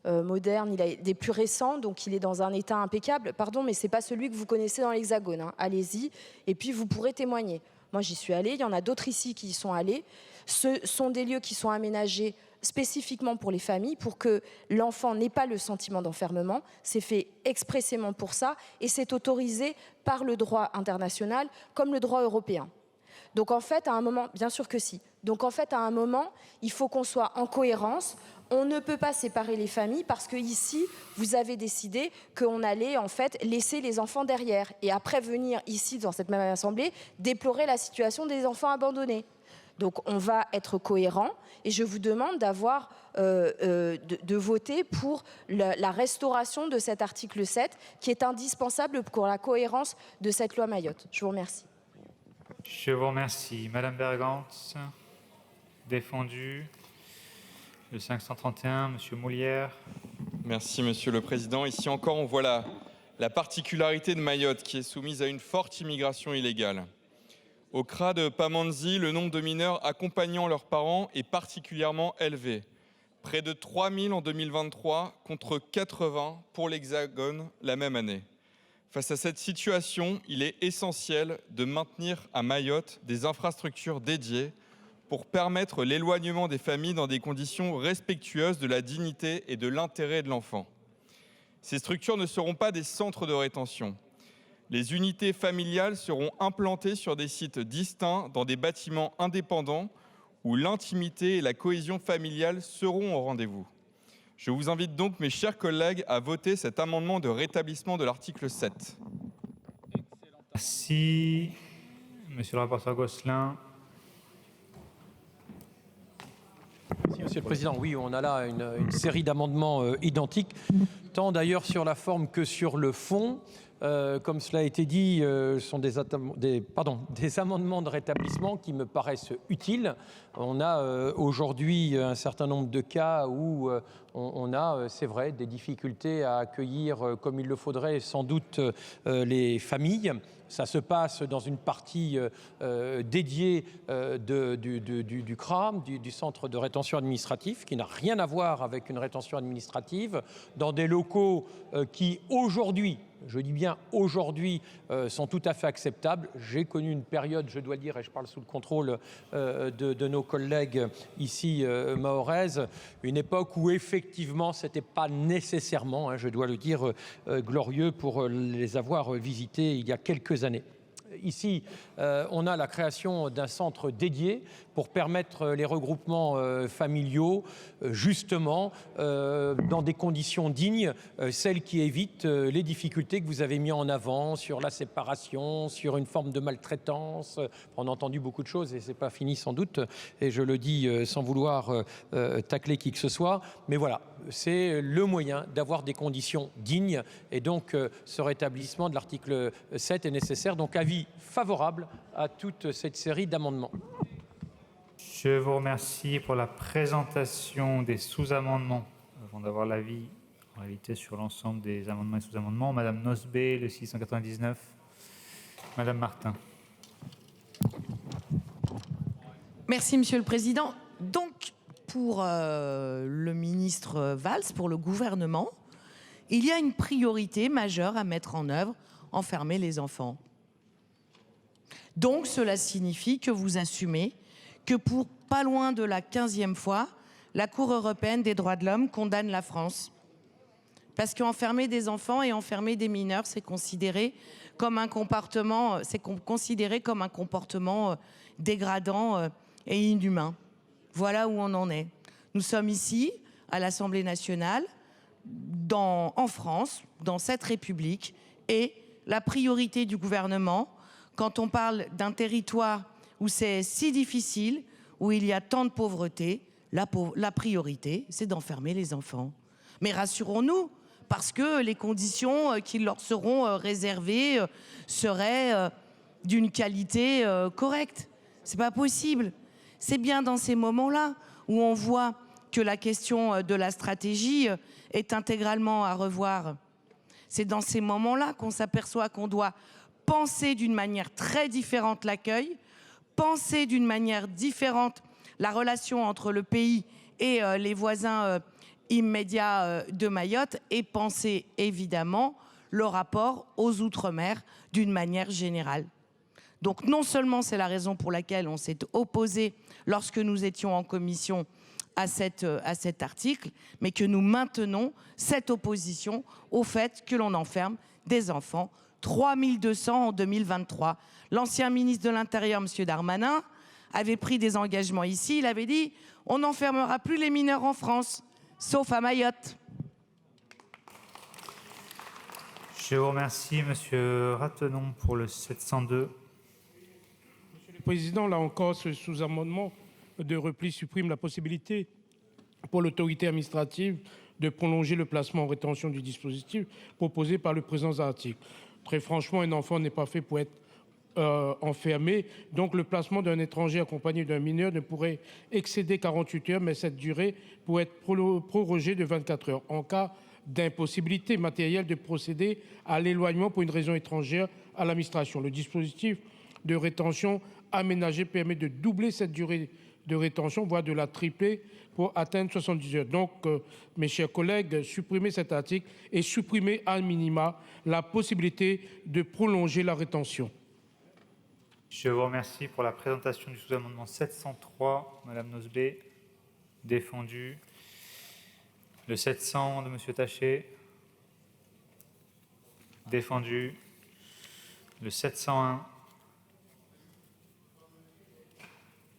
S12: modernes, des plus récents, donc il est dans un état impeccable. Pardon, mais ce n'est pas celui que vous connaissez dans l'Hexagone. Hein. Allez-y, et puis vous pourrez témoigner. Moi, j'y suis allée, il y en a d'autres ici qui y sont allés. Ce sont des lieux qui sont aménagés spécifiquement pour les familles, pour que l'enfant n'ait pas le sentiment d'enfermement. C'est fait expressément pour ça, et c'est autorisé par le droit international comme le droit européen. Donc en fait, à un moment, bien sûr que si. Donc en fait, à un moment, il faut qu'on soit en cohérence. On ne peut pas séparer les familles parce que ici, vous avez décidé qu'on allait en fait laisser les enfants derrière et après venir ici dans cette même assemblée déplorer la situation des enfants abandonnés. Donc on va être cohérent et je vous demande de voter pour la restauration de cet article 7 qui est indispensable pour la cohérence de cette loi Mayotte. Je vous remercie.
S3: Je vous remercie. Madame Bergantz, défendu. Le 531, Monsieur Moulière.
S15: Merci, Monsieur le Président. Ici encore, on voit la particularité de Mayotte qui est soumise à une forte immigration illégale. Au CRA de Pamandzi, le nombre de mineurs accompagnant leurs parents est particulièrement élevé. Près de 3000 en 2023 contre 80 pour l'Hexagone la même année. Face à cette situation, il est essentiel de maintenir à Mayotte des infrastructures dédiées pour permettre l'éloignement des familles dans des conditions respectueuses de la dignité et de l'intérêt de l'enfant. Ces structures ne seront pas des centres de rétention. Les unités familiales seront implantées sur des sites distincts dans des bâtiments indépendants où l'intimité et la cohésion familiale seront au rendez-vous. Je vous invite donc, mes chers collègues, à voter cet amendement de rétablissement de l'article 7.
S3: Merci. Monsieur le rapporteur Gosselin.
S6: Merci, Monsieur le Président. Oui, on a là une série d'amendements identiques. tant d'ailleurs sur la forme que sur le fond. Comme cela a été dit, sont des amendements de rétablissement qui me paraissent utiles. On a aujourd'hui un certain nombre de cas où on a, c'est vrai, des difficultés à accueillir comme il le faudrait sans doute les familles. Ça se passe dans une partie dédiée du CRAM, du centre de rétention administrative, qui n'a rien à voir avec une rétention administrative, dans des locaux qui aujourd'hui, je dis bien aujourd'hui, sont tout à fait acceptables. J'ai connu une période, je dois le dire, et je parle sous le contrôle de nos collègues ici mahoraises, une époque où effectivement ce n'était pas nécessairement, je dois le dire, glorieux pour les avoir visités il y a quelques années. Ici, on a la création d'un centre dédié pour permettre les regroupements familiaux, justement, dans des conditions dignes, celles qui évitent les difficultés que vous avez mis en avant sur la séparation, sur une forme de maltraitance. On a entendu beaucoup de choses et ce n'est pas fini sans doute, et je le dis sans vouloir tacler qui que ce soit, mais voilà, c'est le moyen d'avoir des conditions dignes, et donc ce rétablissement de l'article 7 est nécessaire. Donc avis favorable à toute cette série d'amendements.
S3: Je vous remercie pour la présentation des sous-amendements. Avant d'avoir l'avis, en réalité, sur l'ensemble des amendements et sous-amendements, Madame Nosbé, le 699. Madame Martin.
S16: Merci, Monsieur le Président. Donc, pour le ministre Valls, pour le gouvernement, il y a une priorité majeure à mettre en œuvre, enfermer les enfants. Donc, cela signifie que vous assumez que pour pas loin de la 15e fois, la Cour européenne des droits de l'homme condamne la France. Parce qu'enfermer des enfants et enfermer des mineurs, c'est considéré comme un comportement, dégradant et inhumain. Voilà où on en est. Nous sommes ici, à l'Assemblée nationale, en France, dans cette République, et la priorité du gouvernement, quand on parle d'un territoire où c'est si difficile, où il y a tant de pauvreté, la priorité, c'est d'enfermer les enfants. Mais rassurons-nous, parce que les conditions qui leur seront réservées seraient d'une qualité correcte. C'est pas possible. C'est bien dans ces moments-là où on voit que la question de la stratégie est intégralement à revoir. C'est dans ces moments-là qu'on s'aperçoit qu'on doit penser d'une manière très différente l'accueil, penser d'une manière différente la relation entre le pays et les voisins immédiats de Mayotte, et penser évidemment le rapport aux Outre-mer d'une manière générale. Donc non seulement c'est la raison pour laquelle on s'est opposé lorsque nous étions en commission à cet article, mais que nous maintenons cette opposition au fait que l'on enferme des enfants. 3200 en 2023. L'ancien ministre de l'Intérieur, M. Darmanin, avait pris des engagements ici. Il avait dit « on n'enfermera plus les mineurs en France, sauf à Mayotte ».
S3: Je vous remercie, M. Ratenon, pour le 702.
S17: Monsieur le Président, là encore, ce sous-amendement de repli supprime la possibilité pour l'autorité administrative de prolonger le placement en rétention du dispositif proposé par le présent article. Très franchement, un enfant n'est pas fait pour être enfermé. Donc, le placement d'un étranger accompagné d'un mineur ne pourrait excéder 48 heures, mais cette durée pourrait être prorogée de 24 heures. En cas d'impossibilité matérielle de procéder à l'éloignement pour une raison étrangère à l'administration. Le dispositif de rétention aménagé permet de doubler cette durée de rétention, voire de la tripler pour atteindre 70 heures. Donc, mes chers collègues, supprimez cet article et supprimez à minima la possibilité de prolonger la rétention.
S3: Je vous remercie pour la présentation du sous-amendement 703. Madame Nosbé, défendu. Le 700 de Monsieur Taché, défendu. Le 701.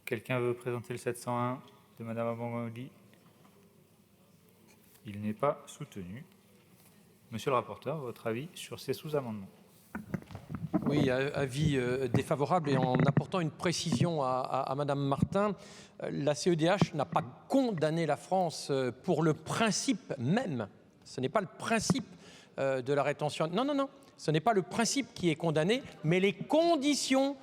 S3: Quelqu'un veut présenter le 701 de Madame Abangoli? Il n'est pas soutenu. Monsieur le rapporteur, votre avis sur ces sous-amendements?
S6: Oui, avis défavorable, et en apportant une précision à Madame Martin, la CEDH n'a pas condamné la France pour le principe même Ce n'est pas le principe de la rétention. Non, non, non. Ce n'est pas le principe qui est condamné, mais les conditions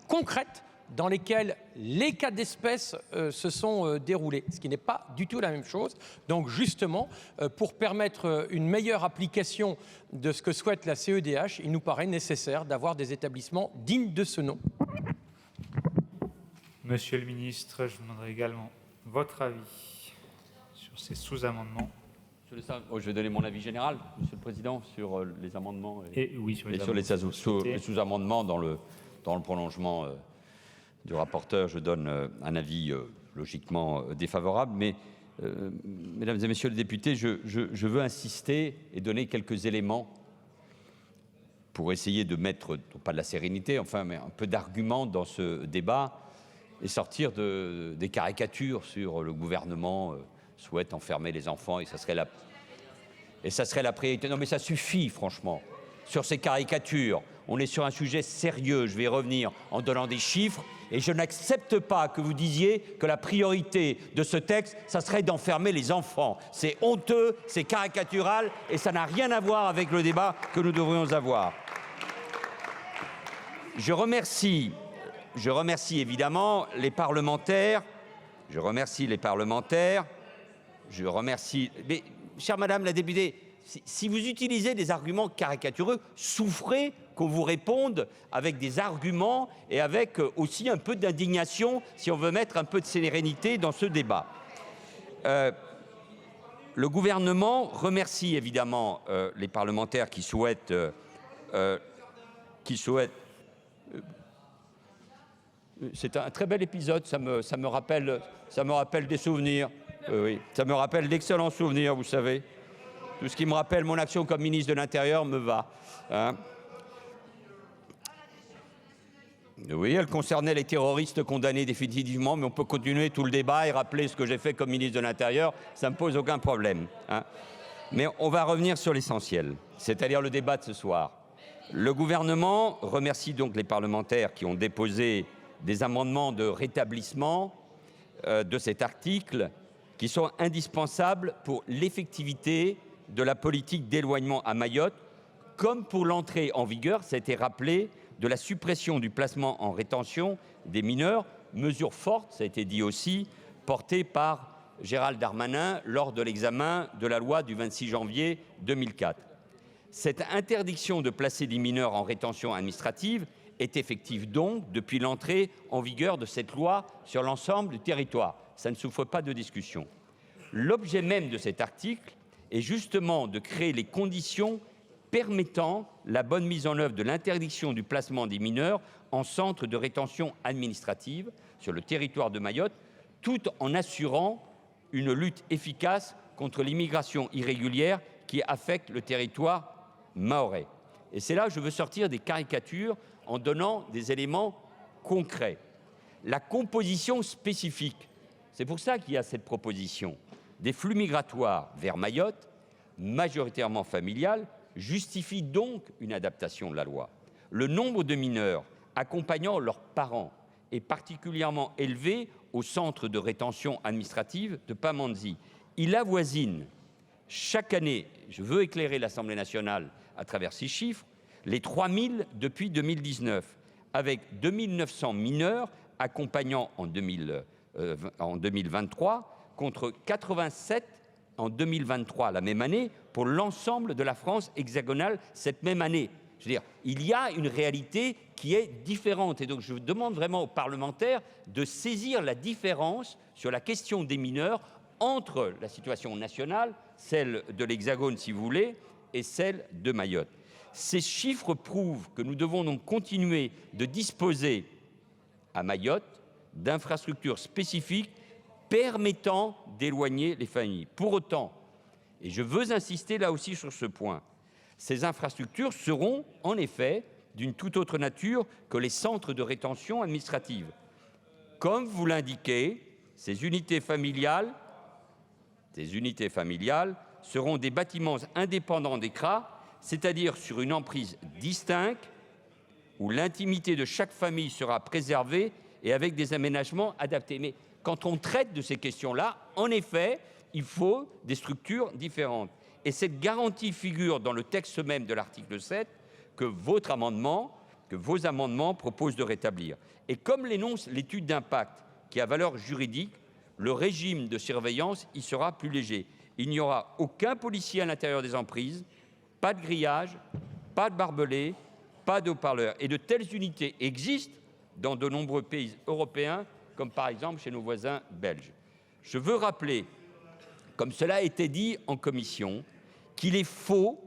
S6: concrètes dans lesquelles les cas d'espèce se sont déroulés, ce qui n'est pas du tout la même chose. Donc justement, pour permettre une meilleure application de ce que souhaite la CEDH, il nous paraît nécessaire d'avoir des établissements dignes de ce nom.
S3: Monsieur le ministre, je vous demanderai également votre avis sur ces sous-amendements.
S11: Je vais donner mon avis général, Monsieur le Président, sur les amendements
S3: et oui, sur les
S11: sous-amendements dans le prolongement du rapporteur. Je donne un avis logiquement défavorable, mais mesdames et messieurs les députés, je veux insister et donner quelques éléments pour essayer de mettre, non pas de la sérénité, enfin, mais un peu d'arguments dans ce débat et sortir des caricatures sur le gouvernement souhaite enfermer les enfants et ça serait la priorité. Non mais ça suffit franchement. Sur ces caricatures, on est sur un sujet sérieux. Je vais y revenir en donnant des chiffres et je n'accepte pas que vous disiez que la priorité de ce texte, ça serait d'enfermer les enfants. C'est honteux, c'est caricatural et ça n'a rien à voir avec le débat que nous devrions avoir. Je remercie évidemment les parlementaires. Mais, chère Madame la députée, si vous utilisez des arguments caricatureux, souffrez qu'on vous réponde avec des arguments et avec aussi un peu d'indignation, si on veut mettre un peu de sérénité dans ce débat. Le gouvernement remercie évidemment les parlementaires qui souhaitent c'est un très bel épisode, ça me rappelle des souvenirs. Oui, ça me rappelle d'excellents souvenirs, vous savez. Tout ce qui me rappelle mon action comme ministre de l'Intérieur me va. Hein. Oui, elle concernait les terroristes condamnés définitivement, mais on peut continuer tout le débat et rappeler ce que j'ai fait comme ministre de l'Intérieur, ça ne me pose aucun problème. Hein. Mais on va revenir sur l'essentiel, c'est-à-dire le débat de ce soir. Le gouvernement remercie donc les parlementaires qui ont déposé des amendements de rétablissement de cet article qui sont indispensables pour l'effectivité de la politique d'éloignement à Mayotte, comme pour l'entrée en vigueur, ça a été rappelé, de la suppression du placement en rétention des mineurs, mesure forte, ça a été dit aussi, portée par Gérald Darmanin lors de l'examen de la loi du 26 janvier 2004. Cette interdiction de placer des mineurs en rétention administrative est effective donc depuis l'entrée en vigueur de cette loi sur l'ensemble du territoire. Ça ne souffre pas de discussion. L'objet même de cet article est justement de créer les conditions permettant la bonne mise en œuvre de l'interdiction du placement des mineurs en centre de rétention administrative sur le territoire de Mayotte, tout en assurant une lutte efficace contre l'immigration irrégulière qui affecte le territoire mahorais. Et c'est là que je veux sortir des caricatures en donnant des éléments concrets. La composition spécifique, c'est pour ça qu'il y a cette proposition, des flux migratoires vers Mayotte, majoritairement familiales, justifie donc une adaptation de la loi. Le nombre de mineurs accompagnant leurs parents est particulièrement élevé au centre de rétention administrative de Pamandzi. Il avoisine chaque année, je veux éclairer l'Assemblée nationale à travers ces chiffres, les 3000 depuis 2019, avec 2900 mineurs accompagnant en 2023, contre 87 en 2023, la même année, pour l'ensemble de la France hexagonale cette même année. Je veux dire, il y a une réalité qui est différente. Et donc, je demande vraiment aux parlementaires de saisir la différence sur la question des mineurs entre la situation nationale, celle de l'Hexagone, si vous voulez, et celle de Mayotte. Ces chiffres prouvent que nous devons donc continuer de disposer à Mayotte d'infrastructures spécifiques permettant d'éloigner les familles. Pour autant, et je veux insister là aussi sur ce point, ces infrastructures seront en effet d'une toute autre nature que les centres de rétention administrative. Comme vous l'indiquez, ces unités familiales seront des bâtiments indépendants des CRA, c'est-à-dire sur une emprise distincte où l'intimité de chaque famille sera préservée et avec des aménagements adaptés. Mais quand on traite de ces questions-là, en effet, il faut des structures différentes. Et cette garantie figure dans le texte même de l'article 7 que vos amendements proposent de rétablir. Et comme l'énonce l'étude d'impact qui a valeur juridique, le régime de surveillance y sera plus léger. Il n'y aura aucun policier à l'intérieur des emprises, pas de grillage, pas de barbelés, pas de haut-parleurs. Et de telles unités existent dans de nombreux pays européens, comme par exemple chez nos voisins belges. Je veux rappeler, comme cela a été dit en commission, qu'il est faux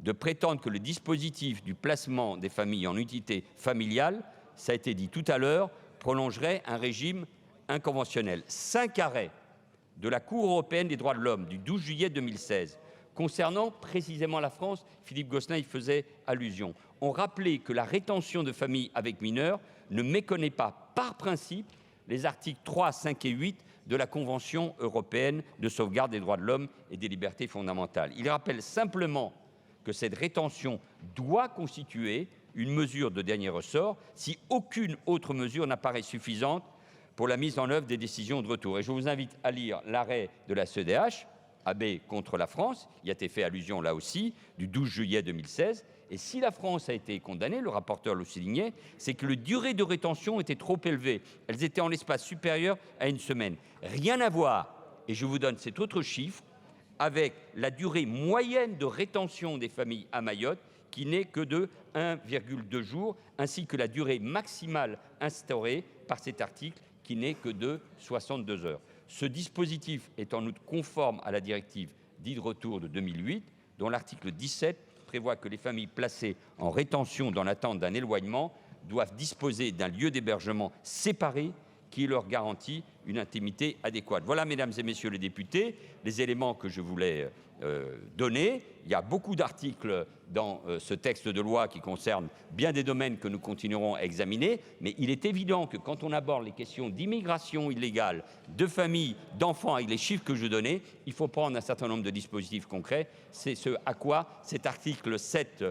S11: de prétendre que le dispositif du placement des familles en unité familiale, ça a été dit tout à l'heure, prolongerait un régime inconventionnel. 5 arrêts de la Cour européenne des droits de l'homme du 12 juillet 2016, concernant précisément la France, Philippe Gosselin y faisait allusion, ont rappelé que la rétention de familles avec mineurs ne méconnaît pas, par principe, les articles 3, 5 et 8 de la Convention européenne de sauvegarde des droits de l'homme et des libertés fondamentales. Il rappelle simplement que cette rétention doit constituer une mesure de dernier ressort si aucune autre mesure n'apparaît suffisante pour la mise en œuvre des décisions de retour. Et je vous invite à lire l'arrêt de la CEDH, AB contre la France, il y a été fait allusion là aussi, du 12 juillet 2016. Et si la France a été condamnée, le rapporteur le soulignait, c'est que les durées de rétention étaient trop élevées. Elles étaient en l'espace supérieur à 1 semaine. Rien à voir, et je vous donne cet autre chiffre, avec la durée moyenne de rétention des familles à Mayotte, qui n'est que de 1,2 jours, ainsi que la durée maximale instaurée par cet article, qui n'est que de 62 heures. Ce dispositif est en outre conforme à la directive dite de retour de 2008, dont l'article 17 prévoit que les familles placées en rétention dans l'attente d'un éloignement doivent disposer d'un lieu d'hébergement séparé qui leur garantit une intimité adéquate. Voilà, mesdames et messieurs les députés, les éléments que je voulais donner. Il y a beaucoup d'articles dans ce texte de loi qui concernent bien des domaines que nous continuerons à examiner, mais il est évident que quand on aborde les questions d'immigration illégale, de familles, d'enfants, avec les chiffres que je donnais, il faut prendre un certain nombre de dispositifs concrets. C'est ce à quoi cet article 7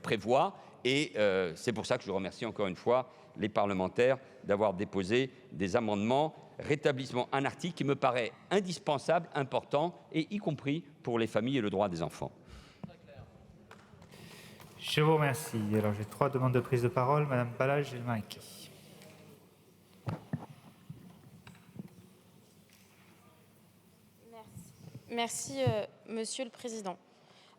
S11: prévoit, et c'est pour ça que je remercie encore une fois les parlementaires d'avoir déposé des amendements rétablissement un article qui me paraît indispensable, important, et y compris pour les familles et le droit des enfants.
S3: Je vous remercie. Alors j'ai 3 demandes de prise de parole. Madame Palage et Mike.
S10: Merci, Monsieur le Président.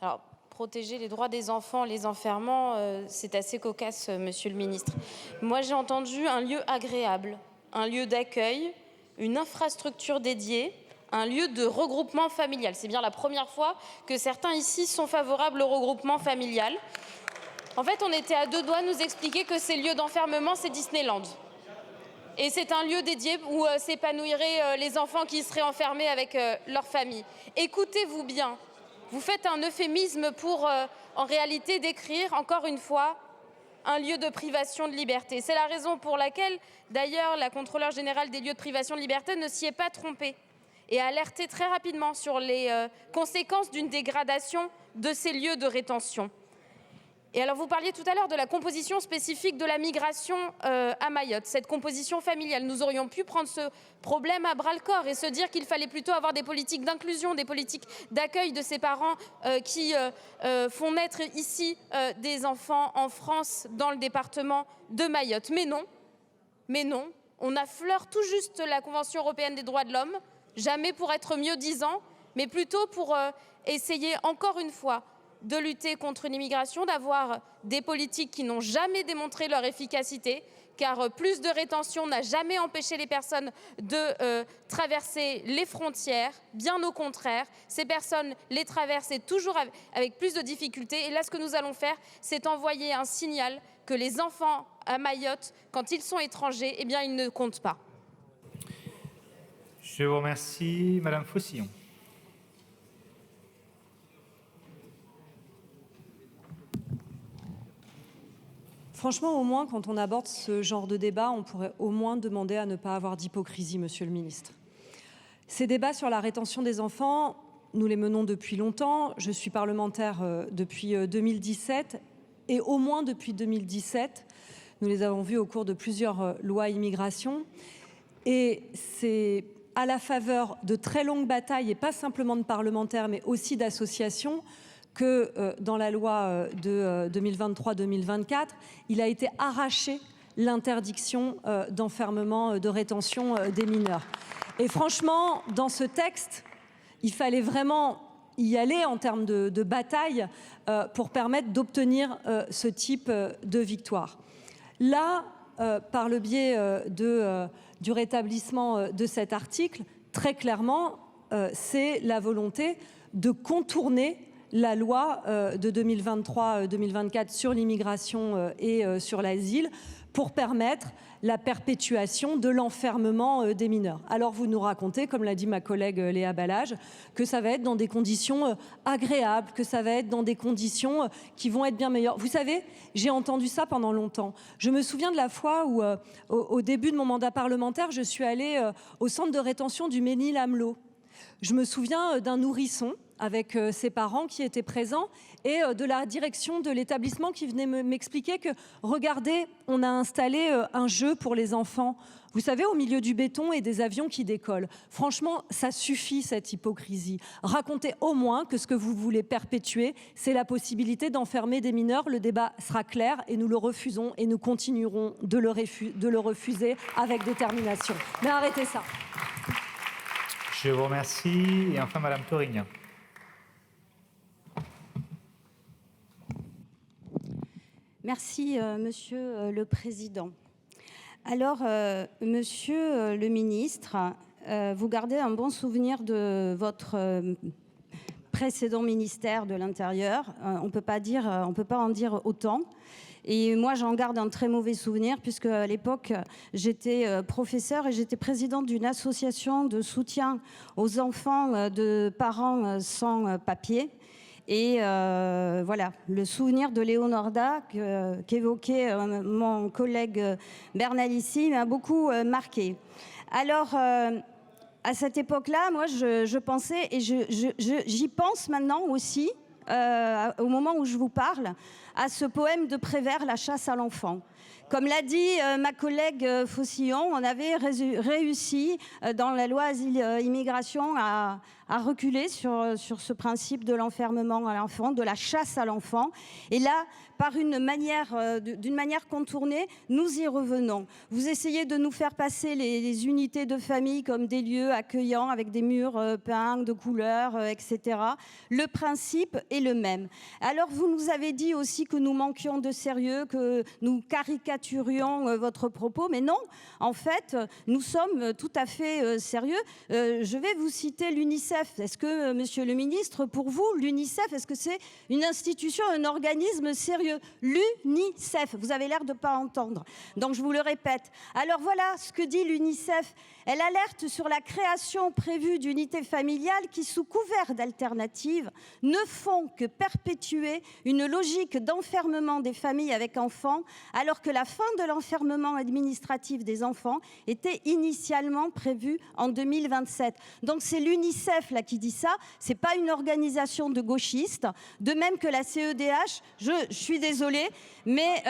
S10: Alors, protéger les droits des enfants, les enfermants, c'est assez cocasse, Monsieur le Ministre. Moi, j'ai entendu un lieu agréable, un lieu d'accueil, une infrastructure dédiée, un lieu de regroupement familial. C'est bien la première fois que certains ici sont favorables au regroupement familial. En fait, on était à 2 doigts de nous expliquer que ces lieux d'enfermement, c'est Disneyland. Et c'est un lieu dédié où s'épanouiraient les enfants qui seraient enfermés avec leur famille. Écoutez-vous bien, vous faites un euphémisme pour, en réalité, décrire, encore une fois, un lieu de privation de liberté. C'est la raison pour laquelle, d'ailleurs, la contrôleure générale des lieux de privation de liberté ne s'y est pas trompée et a alerté très rapidement sur les conséquences d'une dégradation de ces lieux de rétention. Et alors, vous parliez tout à l'heure de la composition spécifique de la migration à Mayotte, cette composition familiale. Nous aurions pu prendre ce problème à bras-le-corps et se dire qu'il fallait plutôt avoir des politiques d'inclusion, des politiques d'accueil de ces parents qui font naître ici des enfants en France, dans le département de Mayotte. Mais non, on affleure tout juste la Convention européenne des droits de l'homme, jamais pour être mieux disant, mais plutôt pour essayer encore une fois de lutter contre une immigration, d'avoir des politiques qui n'ont jamais démontré leur efficacité, car plus de rétention n'a jamais empêché les personnes de traverser les frontières. Bien au contraire, ces personnes les traversaient toujours avec plus de difficultés. Et là, ce que nous allons faire, c'est envoyer un signal que les enfants à Mayotte, quand ils sont étrangers, eh bien, ils ne comptent pas.
S3: Je vous remercie. Madame Faucillon.
S18: Franchement, au moins, quand on aborde ce genre de débat, on pourrait au moins demander à ne pas avoir d'hypocrisie, Monsieur le Ministre. Ces débats sur la rétention des enfants, nous les menons depuis longtemps. Je suis parlementaire depuis 2017 et au moins depuis 2017, nous les avons vus au cours de plusieurs lois immigration. Et c'est à la faveur de très longues batailles, et pas simplement de parlementaires, mais aussi d'associations, que dans la loi de 2023-2024, il a été arraché l'interdiction d'enfermement, de rétention des mineurs. Et franchement, dans ce texte, il fallait vraiment y aller en termes de bataille pour permettre d'obtenir ce type de victoire. Là, par le biais du rétablissement de cet article, très clairement, c'est la volonté de contourner la loi de 2023-2024 sur l'immigration et sur l'asile pour permettre la perpétuation de l'enfermement des mineurs. Alors vous nous racontez, comme l'a dit ma collègue Léa Balage, que ça va être dans des conditions agréables, que ça va être dans des conditions qui vont être bien meilleures. Vous savez, j'ai entendu ça pendant longtemps. Je me souviens de la fois où, au début de mon mandat parlementaire, je suis allée au centre de rétention du Mesnil-Amelot. Je me souviens d'un nourrisson avec ses parents qui étaient présents et de la direction de l'établissement qui venait m'expliquer que, regardez, on a installé un jeu pour les enfants, vous savez, au milieu du béton et des avions qui décollent. Franchement, ça suffit, cette hypocrisie. Racontez au moins que ce que vous voulez perpétuer, c'est la possibilité d'enfermer des mineurs. Le débat sera clair et nous le refusons et nous continuerons de le refuser avec détermination. Mais arrêtez ça.
S3: Je vous remercie. Et enfin, Madame Torignan.
S19: Merci, Monsieur le Président. Alors, Monsieur le Ministre, vous gardez un bon souvenir de votre précédent ministère de l'Intérieur. On peut pas en dire autant. Et moi, j'en garde un très mauvais souvenir, puisque à l'époque, j'étais professeure et j'étais présidente d'une association de soutien aux enfants de parents sans papier. Et voilà, le souvenir de Leonarda qu'évoquait mon collègue Bernalicis m'a beaucoup marqué. Alors, à cette époque-là, moi, je pensais, et j'y pense maintenant aussi, au moment où je vous parle, à ce poème de Prévert, La chasse à l'enfant. Comme l'a dit ma collègue Faucillon, on avait réussi dans la loi Asile-Immigration à reculer sur ce principe de l'enfermement à l'enfant, de la chasse à l'enfant. Et là, d'une manière contournée, nous y revenons. Vous essayez de nous faire passer les unités de famille comme des lieux accueillants avec des murs peints de couleurs, etc. Le principe est le même. Alors, vous nous avez dit aussi que nous manquions de sérieux, que nous caricaturions votre propos, mais non, en fait, nous sommes tout à fait sérieux. Je vais vous citer l'UNICEF. Est-ce que, Monsieur le Ministre, pour vous, l'UNICEF, est-ce que c'est une institution, un organisme sérieux? L'UNICEF, vous avez l'air de ne pas entendre, donc je vous le répète. Alors voilà ce que dit l'UNICEF. Elle alerte sur la création prévue d'unités familiales qui, sous couvert d'alternatives, ne font que perpétuer une logique d'enfermement des familles avec enfants, alors que la fin de l'enfermement administratif des enfants était initialement prévue en 2027. Donc c'est l'UNICEF là qui dit ça, c'est pas une organisation de gauchistes, de même que la CEDH. Je suis désolée, mais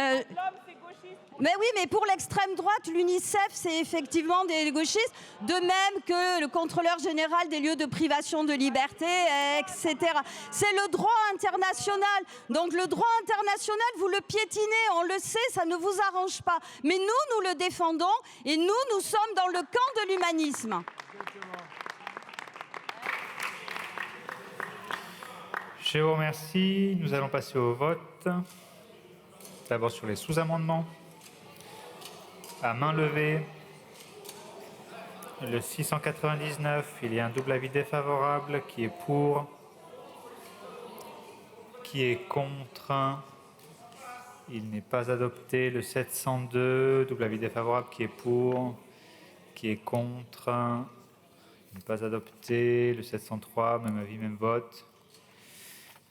S19: mais oui, mais pour l'extrême droite, l'UNICEF, c'est effectivement des gauchistes, de même que le contrôleur général des lieux de privation de liberté, etc. C'est le droit international. Donc le droit international, vous le piétinez, on le sait, ça ne vous arrange pas. Mais nous, nous le défendons et nous sommes dans le camp de l'humanisme.
S3: Je vous remercie. Nous allons passer au vote. D'abord sur les sous-amendements. À main levée, le 699, il y a un double avis défavorable. Qui est pour? Qui est contre? Il n'est pas adopté. Le 702, double avis défavorable. Qui est pour? Qui est contre? Il n'est pas adopté. Le 703, même avis, même vote.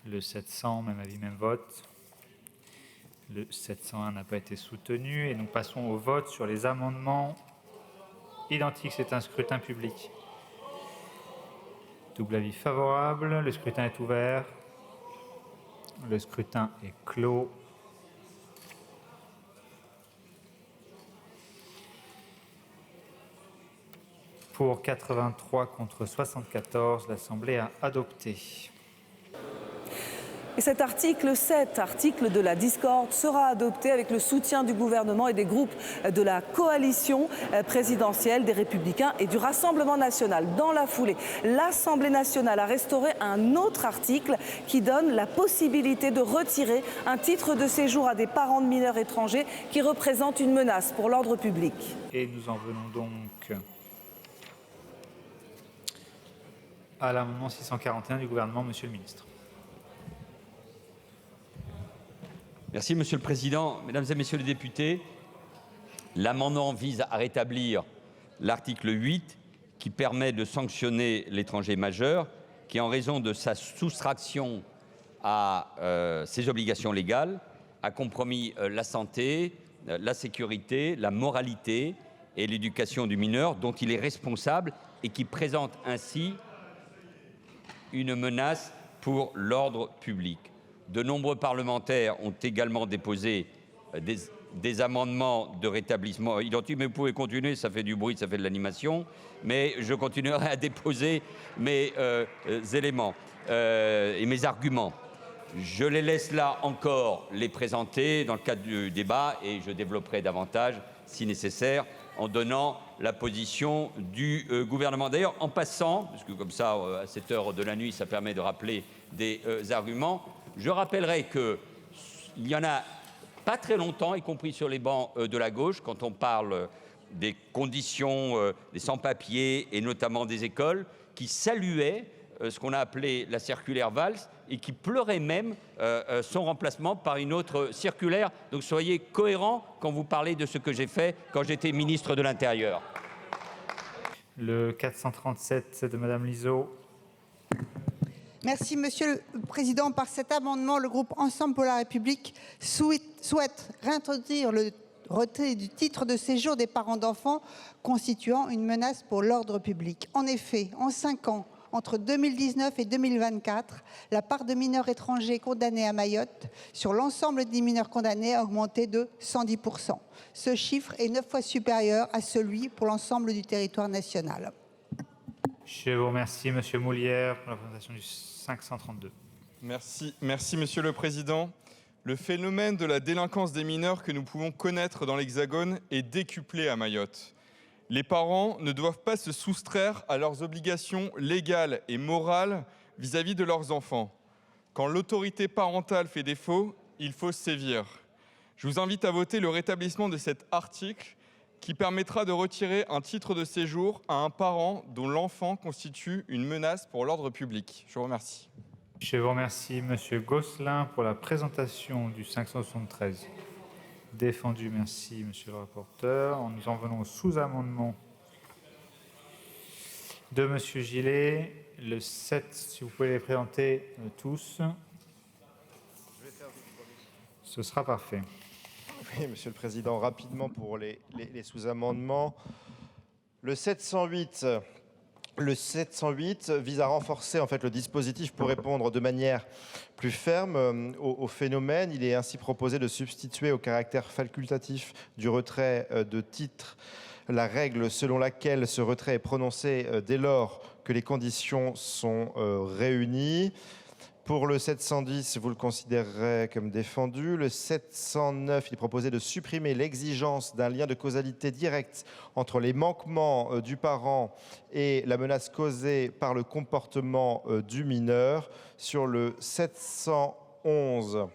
S3: Le 700, même avis, même vote. Le 701 n'a pas été soutenu et nous passons au vote sur les amendements identiques. C'est un scrutin public. Double avis favorable. Le scrutin est ouvert. Le scrutin est clos. Pour 83 contre 74, l'Assemblée a adopté.
S1: Et cet article 7, article de la discorde, sera adopté avec le soutien du gouvernement et des groupes de la coalition présidentielle des Républicains et du Rassemblement national. Dans la foulée, l'Assemblée nationale a restauré un autre article qui donne la possibilité de retirer un titre de séjour à des parents de mineurs étrangers qui représentent une menace pour l'ordre public.
S3: Et nous en venons donc à l'amendement 641 du gouvernement, Monsieur le ministre.
S11: Merci, Monsieur le Président. Mesdames et Messieurs les députés, l'amendement vise à rétablir l'article 8 qui permet de sanctionner l'étranger majeur qui, en raison de sa soustraction à ses obligations légales, a compromis la santé, la sécurité, la moralité et l'éducation du mineur dont il est responsable et qui présente ainsi une menace pour l'ordre public. De nombreux parlementaires ont également déposé des amendements de rétablissement identiques, mais vous pouvez continuer, ça fait du bruit, ça fait de l'animation, mais je continuerai à déposer mes éléments et mes arguments. Je les laisse là encore les présenter dans le cadre du débat et je développerai davantage, si nécessaire, en donnant la position du gouvernement. D'ailleurs, en passant, parce que comme ça, à cette heure de la nuit, ça permet de rappeler des arguments, je rappellerai qu'il y en a pas très longtemps, y compris sur les bancs de la gauche, quand on parle des conditions des sans-papiers et notamment des écoles, qui saluaient ce qu'on a appelé la circulaire Valls et qui pleuraient même son remplacement par une autre circulaire. Donc soyez cohérents quand vous parlez de ce que j'ai fait quand j'étais ministre de l'Intérieur.
S3: Le 437 de Madame Lizaud.
S20: Merci, Monsieur le Président. Par cet amendement, le groupe Ensemble pour la République souhaite réintroduire le retrait du titre de séjour des parents d'enfants constituant une menace pour l'ordre public. En effet, en 5 ans, entre 2019 et 2024, la part de mineurs étrangers condamnés à Mayotte sur l'ensemble des mineurs condamnés a augmenté de 110%. Ce chiffre est 9 fois supérieur à celui pour l'ensemble du territoire national.
S3: Je vous remercie, Monsieur Moulière, pour la présentation du 532.
S15: Merci, Monsieur le Président. Le phénomène de la délinquance des mineurs que nous pouvons connaître dans l'Hexagone est décuplé à Mayotte. Les parents ne doivent pas se soustraire à leurs obligations légales et morales vis-à-vis de leurs enfants. Quand l'autorité parentale fait défaut, il faut sévir. Je vous invite à voter le rétablissement de cet article qui permettra de retirer un titre de séjour à un parent dont l'enfant constitue une menace pour l'ordre public. Je vous remercie.
S3: Je vous remercie, Monsieur Gosselin, pour la présentation du 573. Défendu, merci, Monsieur le rapporteur. Nous en venons au sous-amendement de Monsieur Gillet. Le 7, si vous pouvez les présenter tous, ce sera parfait.
S8: Oui, Monsieur le Président, rapidement pour les sous-amendements. Le 708 vise à renforcer en fait, le dispositif pour répondre de manière plus ferme au phénomène. Il est ainsi proposé de substituer au caractère facultatif du retrait de titre la règle selon laquelle ce retrait est prononcé dès lors que les conditions sont réunies. Pour le 710, vous le considérerez comme défendu. Le 709, il est proposé de supprimer l'exigence d'un lien de causalité directe entre les manquements du parent et la menace causée par le comportement du mineur. Sur le 711,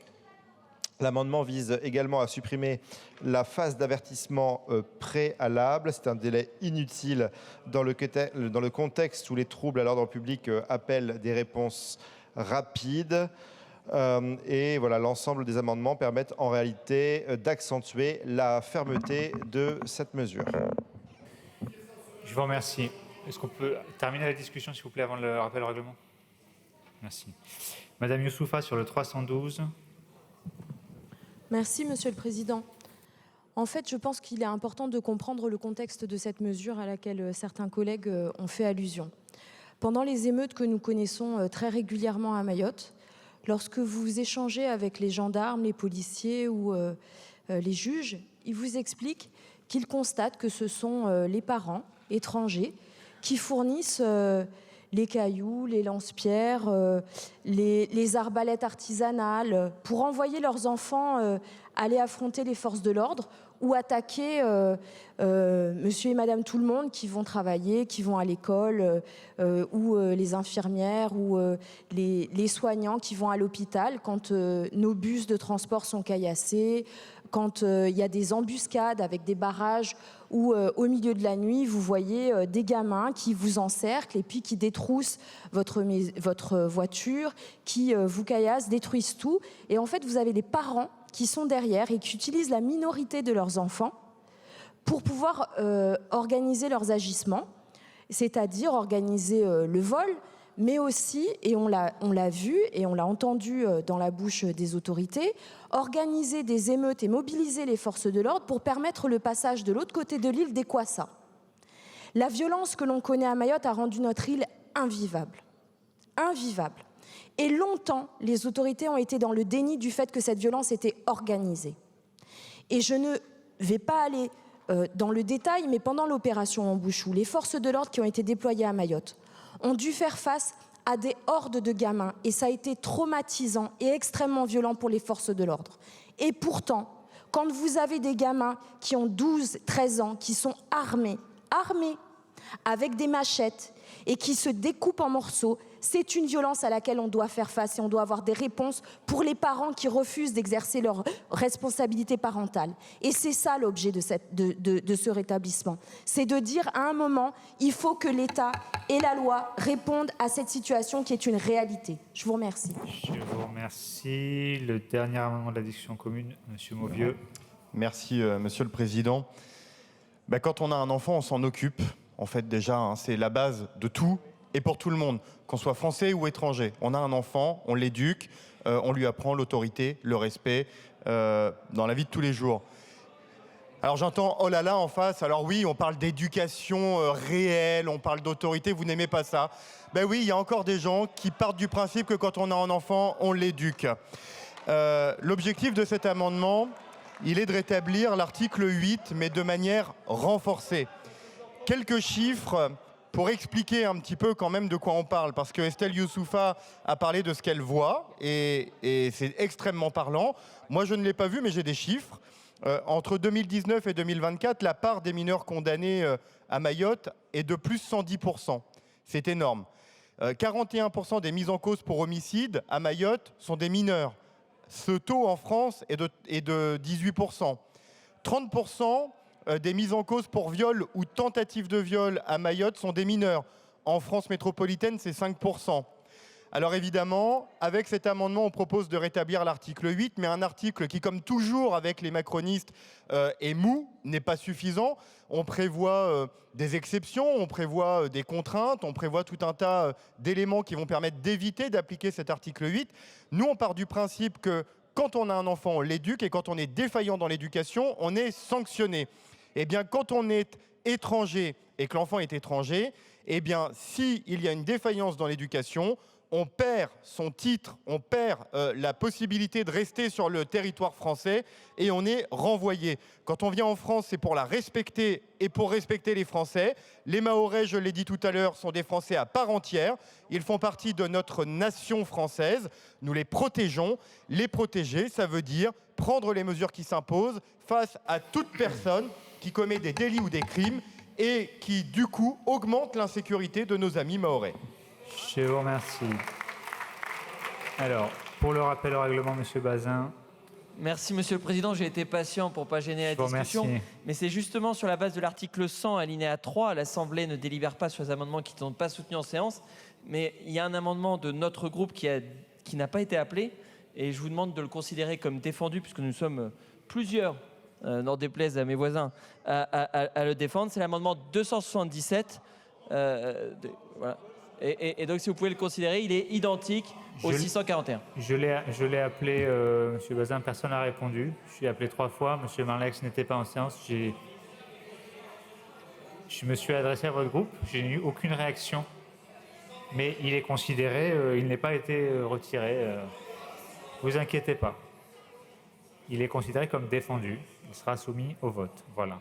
S8: l'amendement vise également à supprimer la phase d'avertissement préalable. C'est un délai inutile dans le contexte où les troubles à l'ordre public appellent des réponses rapide et voilà, l'ensemble des amendements permettent en réalité d'accentuer la fermeté de cette mesure.
S3: Je vous remercie. Est-ce qu'on peut terminer la discussion, s'il vous plaît, avant le rappel au règlement? Merci. Madame Youssoufa, sur le 312.
S12: Merci, Monsieur le Président. En fait, je pense qu'il est important de comprendre le contexte de cette mesure à laquelle certains collègues ont fait allusion. Pendant les émeutes que nous connaissons très régulièrement à Mayotte, lorsque vous échangez avec les gendarmes, les policiers ou les juges, ils vous expliquent qu'ils constatent que ce sont les parents étrangers qui fournissent les cailloux, les lance-pierres, les arbalètes artisanales, pour envoyer leurs enfants aller affronter les forces de l'ordre ou attaquer monsieur et madame tout le monde qui vont travailler, qui vont à l'école, ou les infirmières, ou les soignants qui vont à l'hôpital quand nos bus de transport sont caillassés, quand il y a des embuscades avec des barrages où au milieu de la nuit, vous voyez des gamins qui vous encerclent et puis qui détroussent votre voiture, qui vous caillassent, détruisent tout. Et en fait, vous avez des parents qui sont derrière et qui utilisent la minorité de leurs enfants pour pouvoir organiser leurs agissements, c'est-à-dire organiser le vol, mais aussi, et on l'a vu et on l'a entendu dans la bouche des autorités, organiser des émeutes et mobiliser les forces de l'ordre pour permettre le passage de l'autre côté de l'île des Kwassa. La violence que l'on connaît à Mayotte a rendu notre île invivable. Invivable. Et longtemps, les autorités ont été dans le déni du fait que cette violence était organisée. Et je ne vais pas aller dans le détail, mais pendant l'opération Embouchou, les forces de l'ordre qui ont été déployées à Mayotte ont dû faire face à des hordes de gamins. Et ça a été traumatisant et extrêmement violent pour les forces de l'ordre. Et pourtant, quand vous avez des gamins qui ont 12, 13 ans, qui sont armés, avec des machettes, et qui se découpent en morceaux, c'est une violence à laquelle on doit faire face et on doit avoir des réponses pour les parents qui refusent d'exercer leur responsabilité parentale. Et c'est ça l'objet de ce rétablissement. C'est de dire à un moment, il faut que l'État et la loi répondent à cette situation qui est une réalité. Je vous remercie.
S3: Je vous remercie. Le dernier amendement de la discussion commune, M. Mauvieux.
S8: Merci, Monsieur le Président. Quand on a un enfant, on s'en occupe. En fait, déjà, c'est la base de tout et pour tout le monde, qu'on soit français ou étranger. On a un enfant, on l'éduque, on lui apprend l'autorité, le respect dans la vie de tous les jours. Alors j'entends oh là là en face, alors oui, on parle d'éducation réelle, on parle d'autorité, vous n'aimez pas ça. Ben oui, il y a encore des gens qui partent du principe que quand on a un enfant, on l'éduque. L'objectif de cet amendement, il est de rétablir l'article 8, mais de manière renforcée. Quelques chiffres pour expliquer un petit peu quand même de quoi on parle, parce que Estelle Youssoufa a parlé de ce qu'elle voit, et c'est extrêmement parlant. Moi, je ne l'ai pas vu, mais j'ai des chiffres. Entre 2019 et 2024, la part des mineurs condamnés à Mayotte est de plus 110%. C'est énorme. 41% des mises en cause pour homicide à Mayotte sont des mineurs. Ce taux en France est de 18%. 30% des mises en cause pour viol ou tentative de viol à Mayotte sont des mineurs. En France métropolitaine, c'est 5%. Alors évidemment, avec cet amendement, on propose de rétablir l'article 8, mais un article qui, comme toujours avec les macronistes, est mou, n'est pas suffisant. On prévoit des exceptions, on prévoit des contraintes, on prévoit tout un tas d'éléments qui vont permettre d'éviter d'appliquer cet article 8. Nous, on part du principe que quand on a un enfant, on l'éduque, et quand on est défaillant dans l'éducation, on est sanctionné. Eh bien, quand on est étranger et que l'enfant est étranger, eh bien, s'il y a une défaillance dans l'éducation, on perd son titre, on perd la possibilité de rester sur le territoire français et on est renvoyé. Quand on vient en France, c'est pour la respecter et pour respecter les Français. Les Mahorais, je l'ai dit tout à l'heure, sont des Français à part entière. Ils font partie de notre nation française. Nous les protégeons. Les protéger, ça veut dire prendre les mesures qui s'imposent face à toute personne qui commet des délits ou des crimes et qui, du coup, augmente l'insécurité de nos amis mahorais.
S3: Je vous remercie. Alors, pour le rappel au règlement, M. Bazin.
S21: Merci, Monsieur le Président. J'ai été patient pour ne pas gêner la discussion. Mais c'est justement sur la base de l'article 100, alinéa 3, l'Assemblée ne délibère pas sur les amendements qui ne sont pas soutenus en séance. Mais il y a un amendement de notre groupe qui n'a pas été appelé. Et je vous demande de le considérer comme défendu, puisque nous sommes plusieurs, n'en déplaise à mes voisins, à le défendre. C'est l'amendement 277. Voilà. Et donc, si vous pouvez le considérer, il est identique au 641.
S3: Je l'ai appelé, M. Bazin, personne n'a répondu. Je suis appelé 3 fois. M. Marlex n'était pas en séance. Je me suis adressé à votre groupe. Je n'ai eu aucune réaction. Mais il est considéré, il n'est pas été retiré. Vous inquiétez pas. Il est considéré comme défendu. Il sera soumis au vote. Voilà.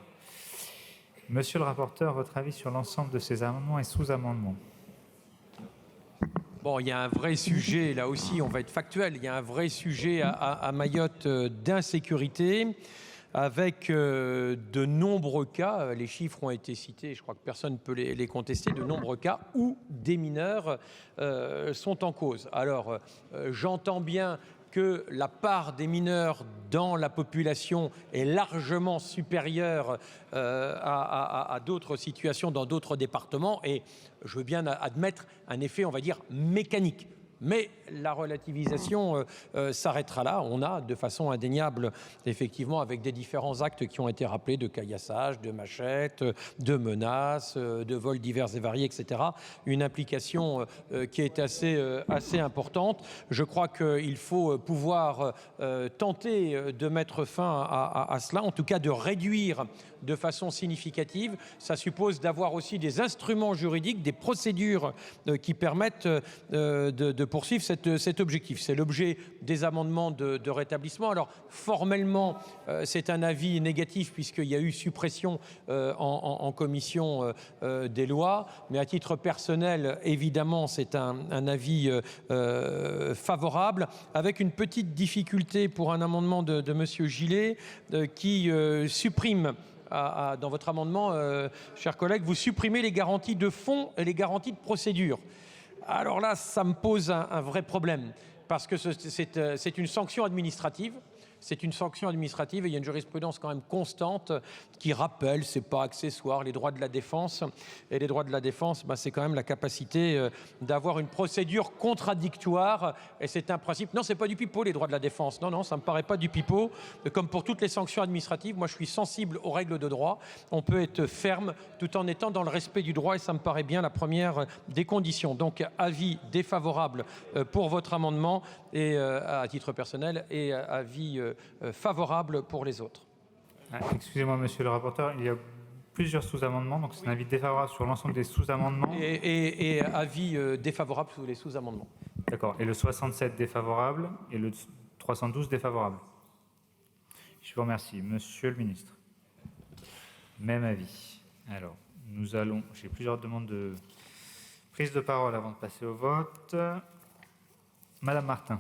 S3: Monsieur le rapporteur, votre avis sur l'ensemble de ces amendements et sous-amendements?
S6: Bon, il y a un vrai sujet, là aussi, on va être factuel, il y a un vrai sujet à Mayotte d'insécurité, avec de nombreux cas, les chiffres ont été cités, je crois que personne ne peut les contester, de nombreux cas où des mineurs sont en cause. Alors, j'entends bien que la part des mineurs dans la population est largement supérieure à d'autres situations dans d'autres départements, et je veux bien admettre un effet, on va dire, mécanique. Mais la relativisation s'arrêtera là. On a, de façon indéniable, effectivement, avec des différents actes qui ont été rappelés, de caillassage, de machettes, de menaces, de vols divers et variés, etc., une implication qui est assez importante. Je crois qu'il faut pouvoir tenter de mettre fin à cela, en tout cas de réduire de façon significative. Ça suppose d'avoir aussi des instruments juridiques, des procédures qui permettent de poursuivre cet objectif. C'est l'objet des amendements de rétablissement. Alors formellement, c'est un avis négatif puisqu'il y a eu suppression en commission des lois, mais à titre personnel, évidemment, c'est un avis favorable, avec une petite difficulté pour un amendement de Monsieur Gillet qui supprime dans votre amendement, chers collègues, vous supprimez les garanties de fond et les garanties de procédure. Alors là, ça me pose un vrai problème, parce que c'est une sanction administrative. C'est une sanction administrative et il y a une jurisprudence quand même constante qui rappelle, c'est pas accessoire, les droits de la défense. Et les droits de la défense, c'est quand même la capacité d'avoir une procédure contradictoire. Et c'est un principe. Non, c'est pas du pipeau, les droits de la défense. Non, ça me paraît pas du pipeau. Comme pour toutes les sanctions administratives, moi je suis sensible aux règles de droit. On peut être ferme tout en étant dans le respect du droit et ça me paraît bien la première des conditions. Donc avis défavorable pour votre amendement et à titre personnel et avis favorable pour les autres.
S3: Excusez-moi, monsieur le rapporteur, il y a plusieurs sous-amendements, donc c'est un avis défavorable sur l'ensemble des sous-amendements.
S6: Et avis défavorable sur les sous-amendements.
S3: D'accord. Et le 67 défavorable et le 312 défavorable. Je vous remercie. Monsieur le ministre, même avis. Alors, j'ai plusieurs demandes de prise de parole avant de passer au vote. Madame Martin.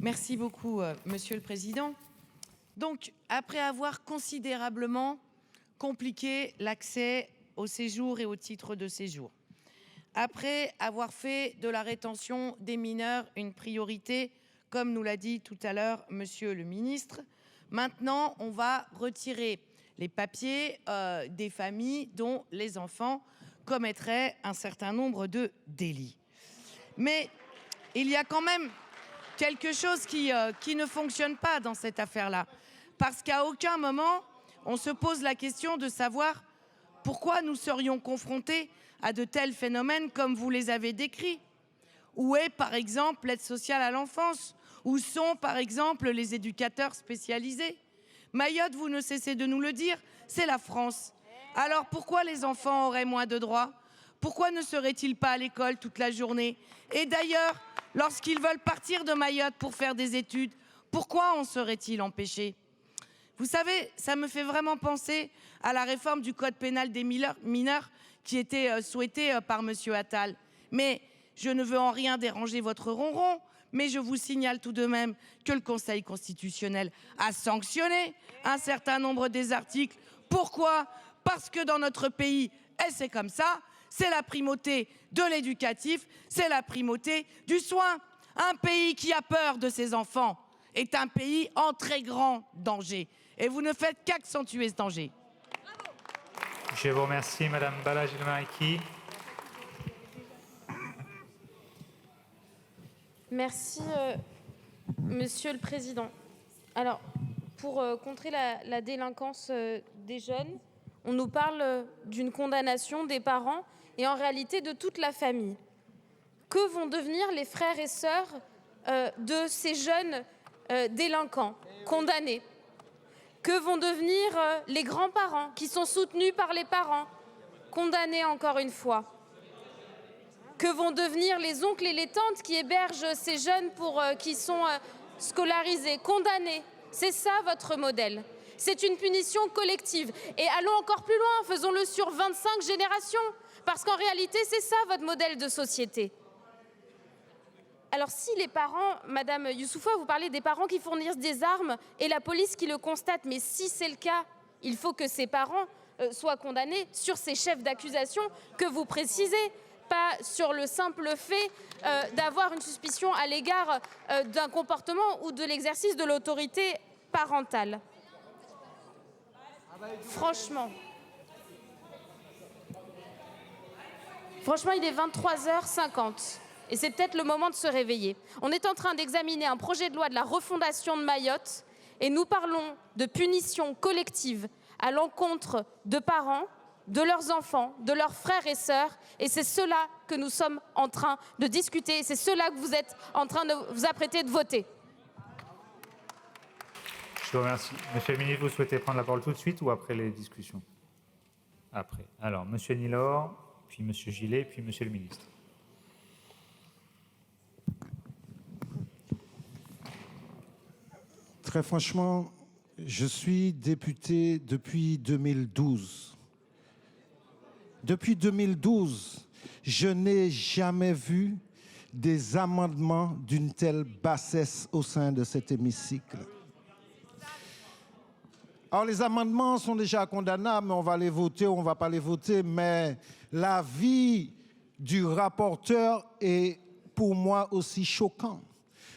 S16: Merci beaucoup, Monsieur le Président. Donc, après avoir considérablement compliqué l'accès au séjour et au titre de séjour, après avoir fait de la rétention des mineurs une priorité, comme nous l'a dit tout à l'heure Monsieur le ministre, maintenant, on va retirer les papiers des familles dont les enfants commettraient un certain nombre de délits. Mais il y a quand même quelque chose qui ne fonctionne pas dans cette affaire-là. Parce qu'à aucun moment, on se pose la question de savoir pourquoi nous serions confrontés à de tels phénomènes comme vous les avez décrits. Où est, par exemple, l'aide sociale à l'enfance? Où sont, par exemple, les éducateurs spécialisés? Mayotte, vous ne cessez de nous le dire, c'est la France. Alors pourquoi les enfants auraient moins de droits? Pourquoi ne seraient-ils pas à l'école toute la journée? Et d'ailleurs, lorsqu'ils veulent partir de Mayotte pour faire des études, pourquoi en serait-il empêché? Vous savez, ça me fait vraiment penser à la réforme du code pénal des mineurs qui était souhaitée par M. Attal. Mais je ne veux en rien déranger votre ronron, mais je vous signale tout de même que le Conseil constitutionnel a sanctionné un certain nombre des articles. Pourquoi? Parce que dans notre pays, et c'est comme ça, c'est la primauté de l'éducatif, c'est la primauté du soin. Un pays qui a peur de ses enfants est un pays en très grand danger. Et vous ne faites qu'accentuer ce danger.
S3: Je vous remercie, Madame Bala-Gilmariki.
S10: Merci, Monsieur le Président. Alors, pour contrer la délinquance des jeunes, on nous parle d'une condamnation des parents et en réalité de toute la famille. Que vont devenir les frères et sœurs de ces jeunes délinquants, condamnés? Que vont devenir les grands-parents qui sont soutenus par les parents, condamnés encore une fois? Que vont devenir les oncles et les tantes qui hébergent ces jeunes qui sont scolarisés, condamnés? C'est ça votre modèle. c'est une punition collective. Et allons encore plus loin, faisons-le sur 25 générations, parce qu'en réalité, c'est ça votre modèle de société. Alors si les parents, Madame Youssoufa, vous parlez des parents qui fournissent des armes et la police qui le constate, mais si c'est le cas, il faut que ces parents soient condamnés sur ces chefs d'accusation que vous précisez, pas sur le simple fait d'avoir une suspicion à l'égard d'un comportement ou de l'exercice de l'autorité parentale. Franchement, il est 23h50. Et c'est peut-être le moment de se réveiller. On est en train d'examiner un projet de loi de la refondation de Mayotte et nous parlons de punition collective à l'encontre de parents, de leurs enfants, de leurs frères et sœurs. Et c'est cela que nous sommes en train de discuter. C'est cela que vous êtes en train de vous apprêter de voter.
S3: Je vous remercie. Monsieur le ministre, vous souhaitez prendre la parole tout de suite ou après les discussions? Après. Alors, Monsieur Nilor, puis Monsieur Gillet, puis Monsieur le ministre.
S9: Très franchement, je suis député depuis 2012. Depuis 2012, je n'ai jamais vu des amendements d'une telle bassesse au sein de cet hémicycle. Alors les amendements sont déjà condamnables, on va les voter ou on ne va pas les voter, mais l'avis du rapporteur est pour moi aussi choquant.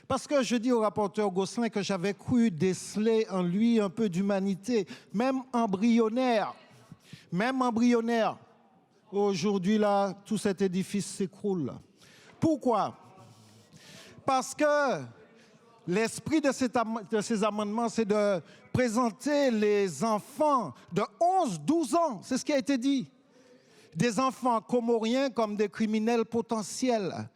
S9: Parce que je dis au rapporteur Gosselin que j'avais cru déceler en lui un peu d'humanité, même embryonnaire. Aujourd'hui, là, tout cet édifice s'écroule. Pourquoi? Parce que l'esprit de ces amendements, c'est de présenter les enfants de 11-12 ans, c'est ce qui a été dit, des enfants comoriens comme des criminels potentiels,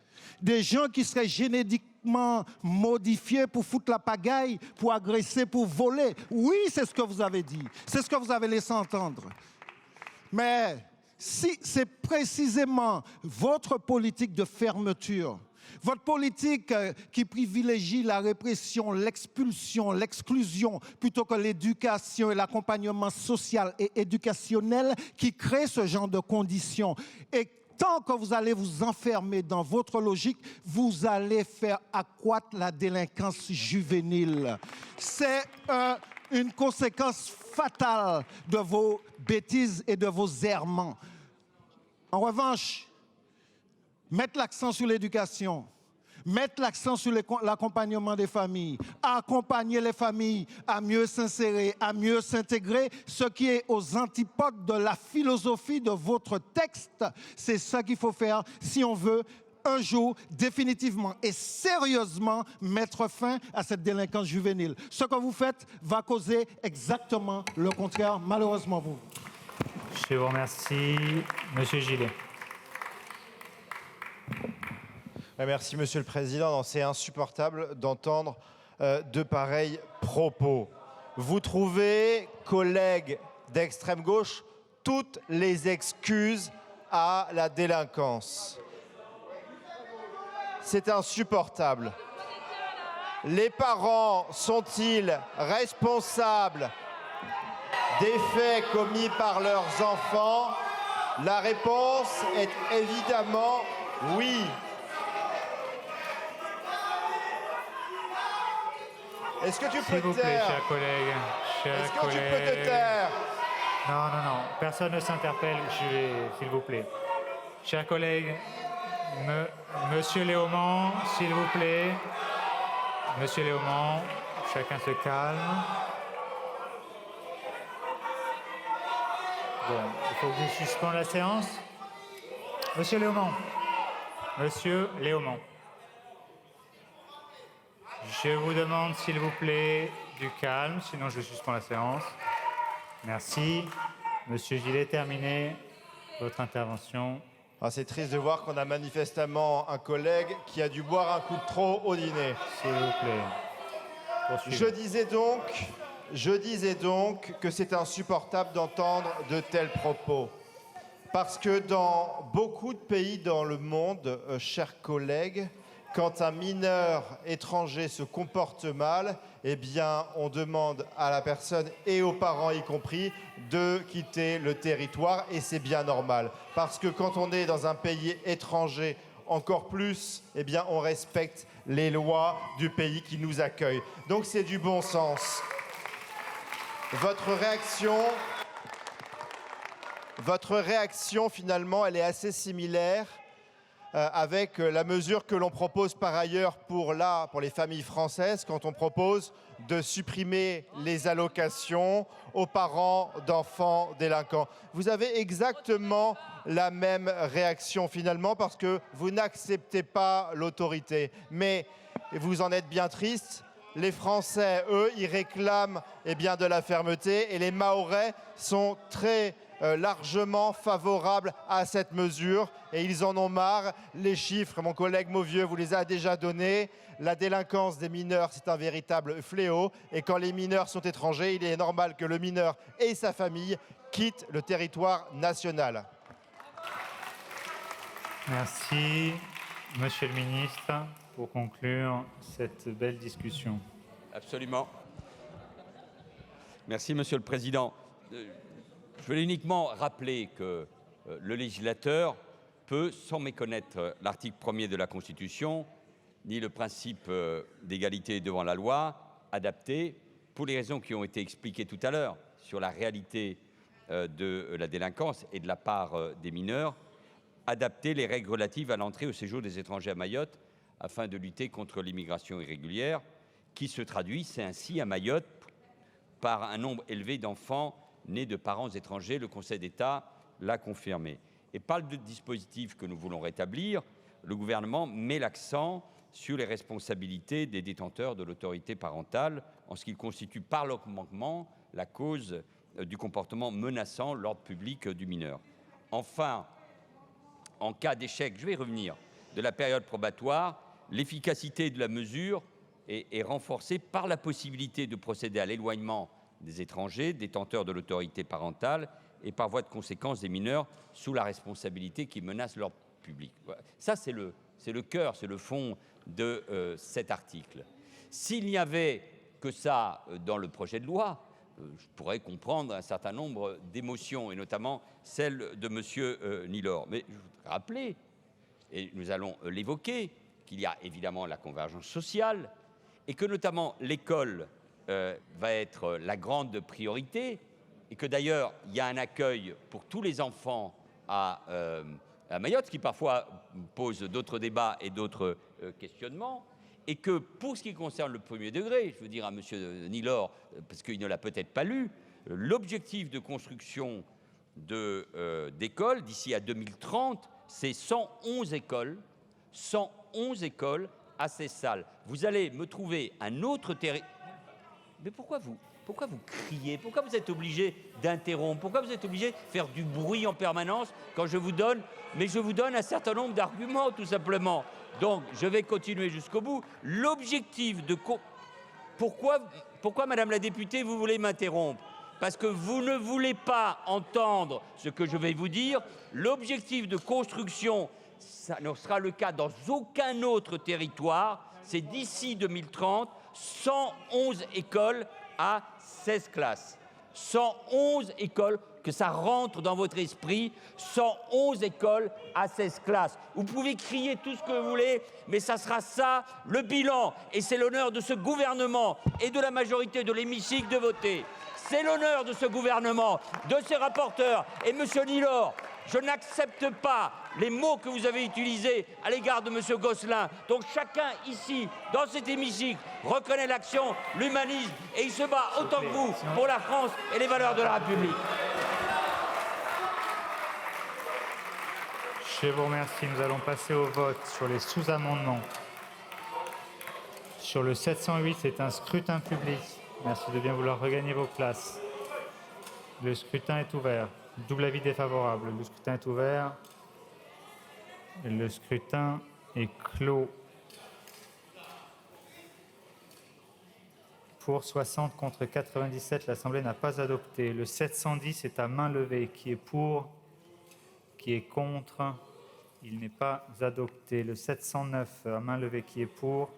S9: des gens qui seraient génétiquement modifiés pour foutre la pagaille, pour agresser, pour voler. Oui, c'est ce que vous avez dit, c'est ce que vous avez laissé entendre. Mais si c'est précisément votre politique de fermeture, votre politique qui privilégie la répression, l'expulsion, l'exclusion, plutôt que l'éducation et l'accompagnement social et éducationnel qui crée ce genre de conditions. Et tant que vous allez vous enfermer dans votre logique, vous allez faire accroître la délinquance juvénile. C'est une conséquence fatale de vos bêtises et de vos errements. En revanche, mettre l'accent sur l'éducation, mettre l'accent sur l'accompagnement des familles, accompagner les familles à mieux s'insérer, à mieux s'intégrer, ce qui est aux antipodes de la philosophie de votre texte. C'est ça qu'il faut faire si on veut un jour définitivement et sérieusement mettre fin à cette délinquance juvénile. Ce que vous faites va causer exactement le contraire, malheureusement vous.
S3: Je vous remercie. Monsieur Gillet.
S8: Merci, Monsieur le Président. C'est insupportable d'entendre de pareils propos. Vous trouvez, collègues d'extrême gauche, toutes les excuses à la délinquance. C'est insupportable. Les parents sont-ils responsables des faits commis par leurs enfants? La réponse est évidemment oui. Est-ce que tu peux te taire?
S3: Chers collègues.
S8: Est-ce que tu peux te taire?
S3: Non. Personne ne s'interpelle. S'il vous plaît. Chers collègues, Monsieur Léaumont, s'il vous plaît. Monsieur Léaumont, chacun se calme. Bon, il faut que je suspende la séance. Monsieur Léaumont. Monsieur Léaumont. Je vous demande, s'il vous plaît, du calme, sinon je suspends la séance. Merci. Monsieur Gillet, terminé votre intervention.
S8: C'est triste de voir qu'on a manifestement un collègue qui a dû boire un coup de trop au dîner.
S3: S'il vous plaît. Poursuivez.
S8: Je disais donc que c'est insupportable d'entendre de tels propos. Parce que dans beaucoup de pays dans le monde, chers collègues, quand un mineur étranger se comporte mal, eh bien, on demande à la personne et aux parents y compris de quitter le territoire et c'est bien normal. Parce que quand on est dans un pays étranger, encore plus, eh bien, on respecte les lois du pays qui nous accueille. Donc c'est du bon sens. Votre réaction, finalement, elle est assez similaire avec la mesure que l'on propose par ailleurs pour les familles françaises, quand on propose de supprimer les allocations aux parents d'enfants délinquants. Vous avez exactement la même réaction, finalement, parce que vous n'acceptez pas l'autorité. Mais vous en êtes bien triste. Les Français, eux, ils réclament de la fermeté et les Mahorais sont très largement favorables à cette mesure et ils en ont marre. Les chiffres, mon collègue Mauvieux vous les a déjà donnés. La délinquance des mineurs, c'est un véritable fléau et quand les mineurs sont étrangers, il est normal que le mineur et sa famille quittent le territoire national.
S3: Merci, Monsieur le Ministre, pour conclure cette belle discussion.
S11: Absolument. Merci, Monsieur le Président. Je voulais uniquement rappeler que le législateur peut, sans méconnaître l'article 1er de la Constitution, ni le principe d'égalité devant la loi, adapter, pour les raisons qui ont été expliquées tout à l'heure, sur la réalité de la délinquance et de la part des mineurs, adapter les règles relatives à l'entrée et au séjour des étrangers à Mayotte afin de lutter contre l'immigration irrégulière, qui se traduit, c'est ainsi à Mayotte, par un nombre élevé d'enfants nés de parents étrangers. Le Conseil d'État l'a confirmé. Et par le dispositif que nous voulons rétablir, le gouvernement met l'accent sur les responsabilités des détenteurs de l'autorité parentale en ce qu'ils constituent par leur manquement la cause du comportement menaçant l'ordre public du mineur. Enfin, en cas d'échec, je vais y revenir, de la période probatoire, l'efficacité de la mesure est renforcée par la possibilité de procéder à l'éloignement des étrangers, détenteurs de l'autorité parentale et par voie de conséquence des mineurs sous la responsabilité qui menace l'ordre public. Voilà. Ça, c'est le cœur, c'est le fond de cet article. S'il n'y avait que ça dans le projet de loi, je pourrais comprendre un certain nombre d'émotions, et notamment celle de M. Nilor. Mais je voudrais rappeler, et nous allons l'évoquer, qu'il y a évidemment la convergence sociale, et que notamment l'école va être la grande priorité, et que d'ailleurs, il y a un accueil pour tous les enfants à Mayotte, qui parfois pose d'autres débats et d'autres questionnements, et que pour ce qui concerne le premier degré, je veux dire à M. Nilor, parce qu'il ne l'a peut-être pas lu, l'objectif de construction d'écoles d'ici à 2030, c'est 111 écoles assez salles. Vous allez me trouver un autre territoire. Mais pourquoi vous criez? Pourquoi vous êtes obligé d'interrompre? Pourquoi vous êtes obligé de faire du bruit en permanence quand je vous donne? Mais je vous donne un certain nombre d'arguments, tout simplement. Donc, je vais continuer jusqu'au bout. L'objectif de... Pourquoi, Madame la députée, vous voulez m'interrompre? Parce que vous ne voulez pas entendre ce que je vais vous dire. L'objectif de construction, ça ne sera le cas dans aucun autre territoire. C'est d'ici 2030, 111 écoles à 16 classes. 111 écoles, que ça rentre dans votre esprit, 111 écoles à 16 classes. Vous pouvez crier tout ce que vous voulez, mais ça sera ça le bilan. Et c'est l'honneur de ce gouvernement et de la majorité de l'hémicycle de voter. C'est l'honneur de ce gouvernement, de ses rapporteurs. Et Monsieur Nilor, je n'accepte pas les mots que vous avez utilisés à l'égard de Monsieur Gosselin. Donc chacun ici, dans cet hémicycle, reconnaît l'action, l'humanisme, et il se bat autant que vous pour la France et les valeurs de la République.
S3: Je vous remercie. Nous allons passer au vote sur les sous-amendements. Sur le 708, c'est un scrutin public. Merci de bien vouloir regagner vos places. Le scrutin est ouvert. Double avis défavorable. Le scrutin est ouvert. Le scrutin est clos. Pour 60 contre 97, l'Assemblée n'a pas adopté. Le 710 est à main levée. Qui est pour? Qui est contre? Il n'est pas adopté. Le 709 à main levée, qui est pour,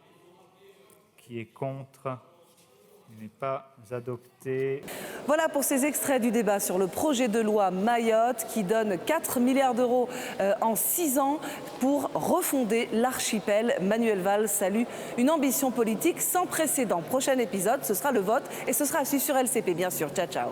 S3: qui est contre. Il n'est pas adopté.
S1: Voilà pour ces extraits du débat sur le projet de loi Mayotte qui donne 4 milliards d'euros en 6 ans pour refonder l'archipel. Manuel Valls salue une ambition politique sans précédent. Prochain épisode, ce sera le vote et ce sera assis sur LCP, bien sûr. Ciao, ciao.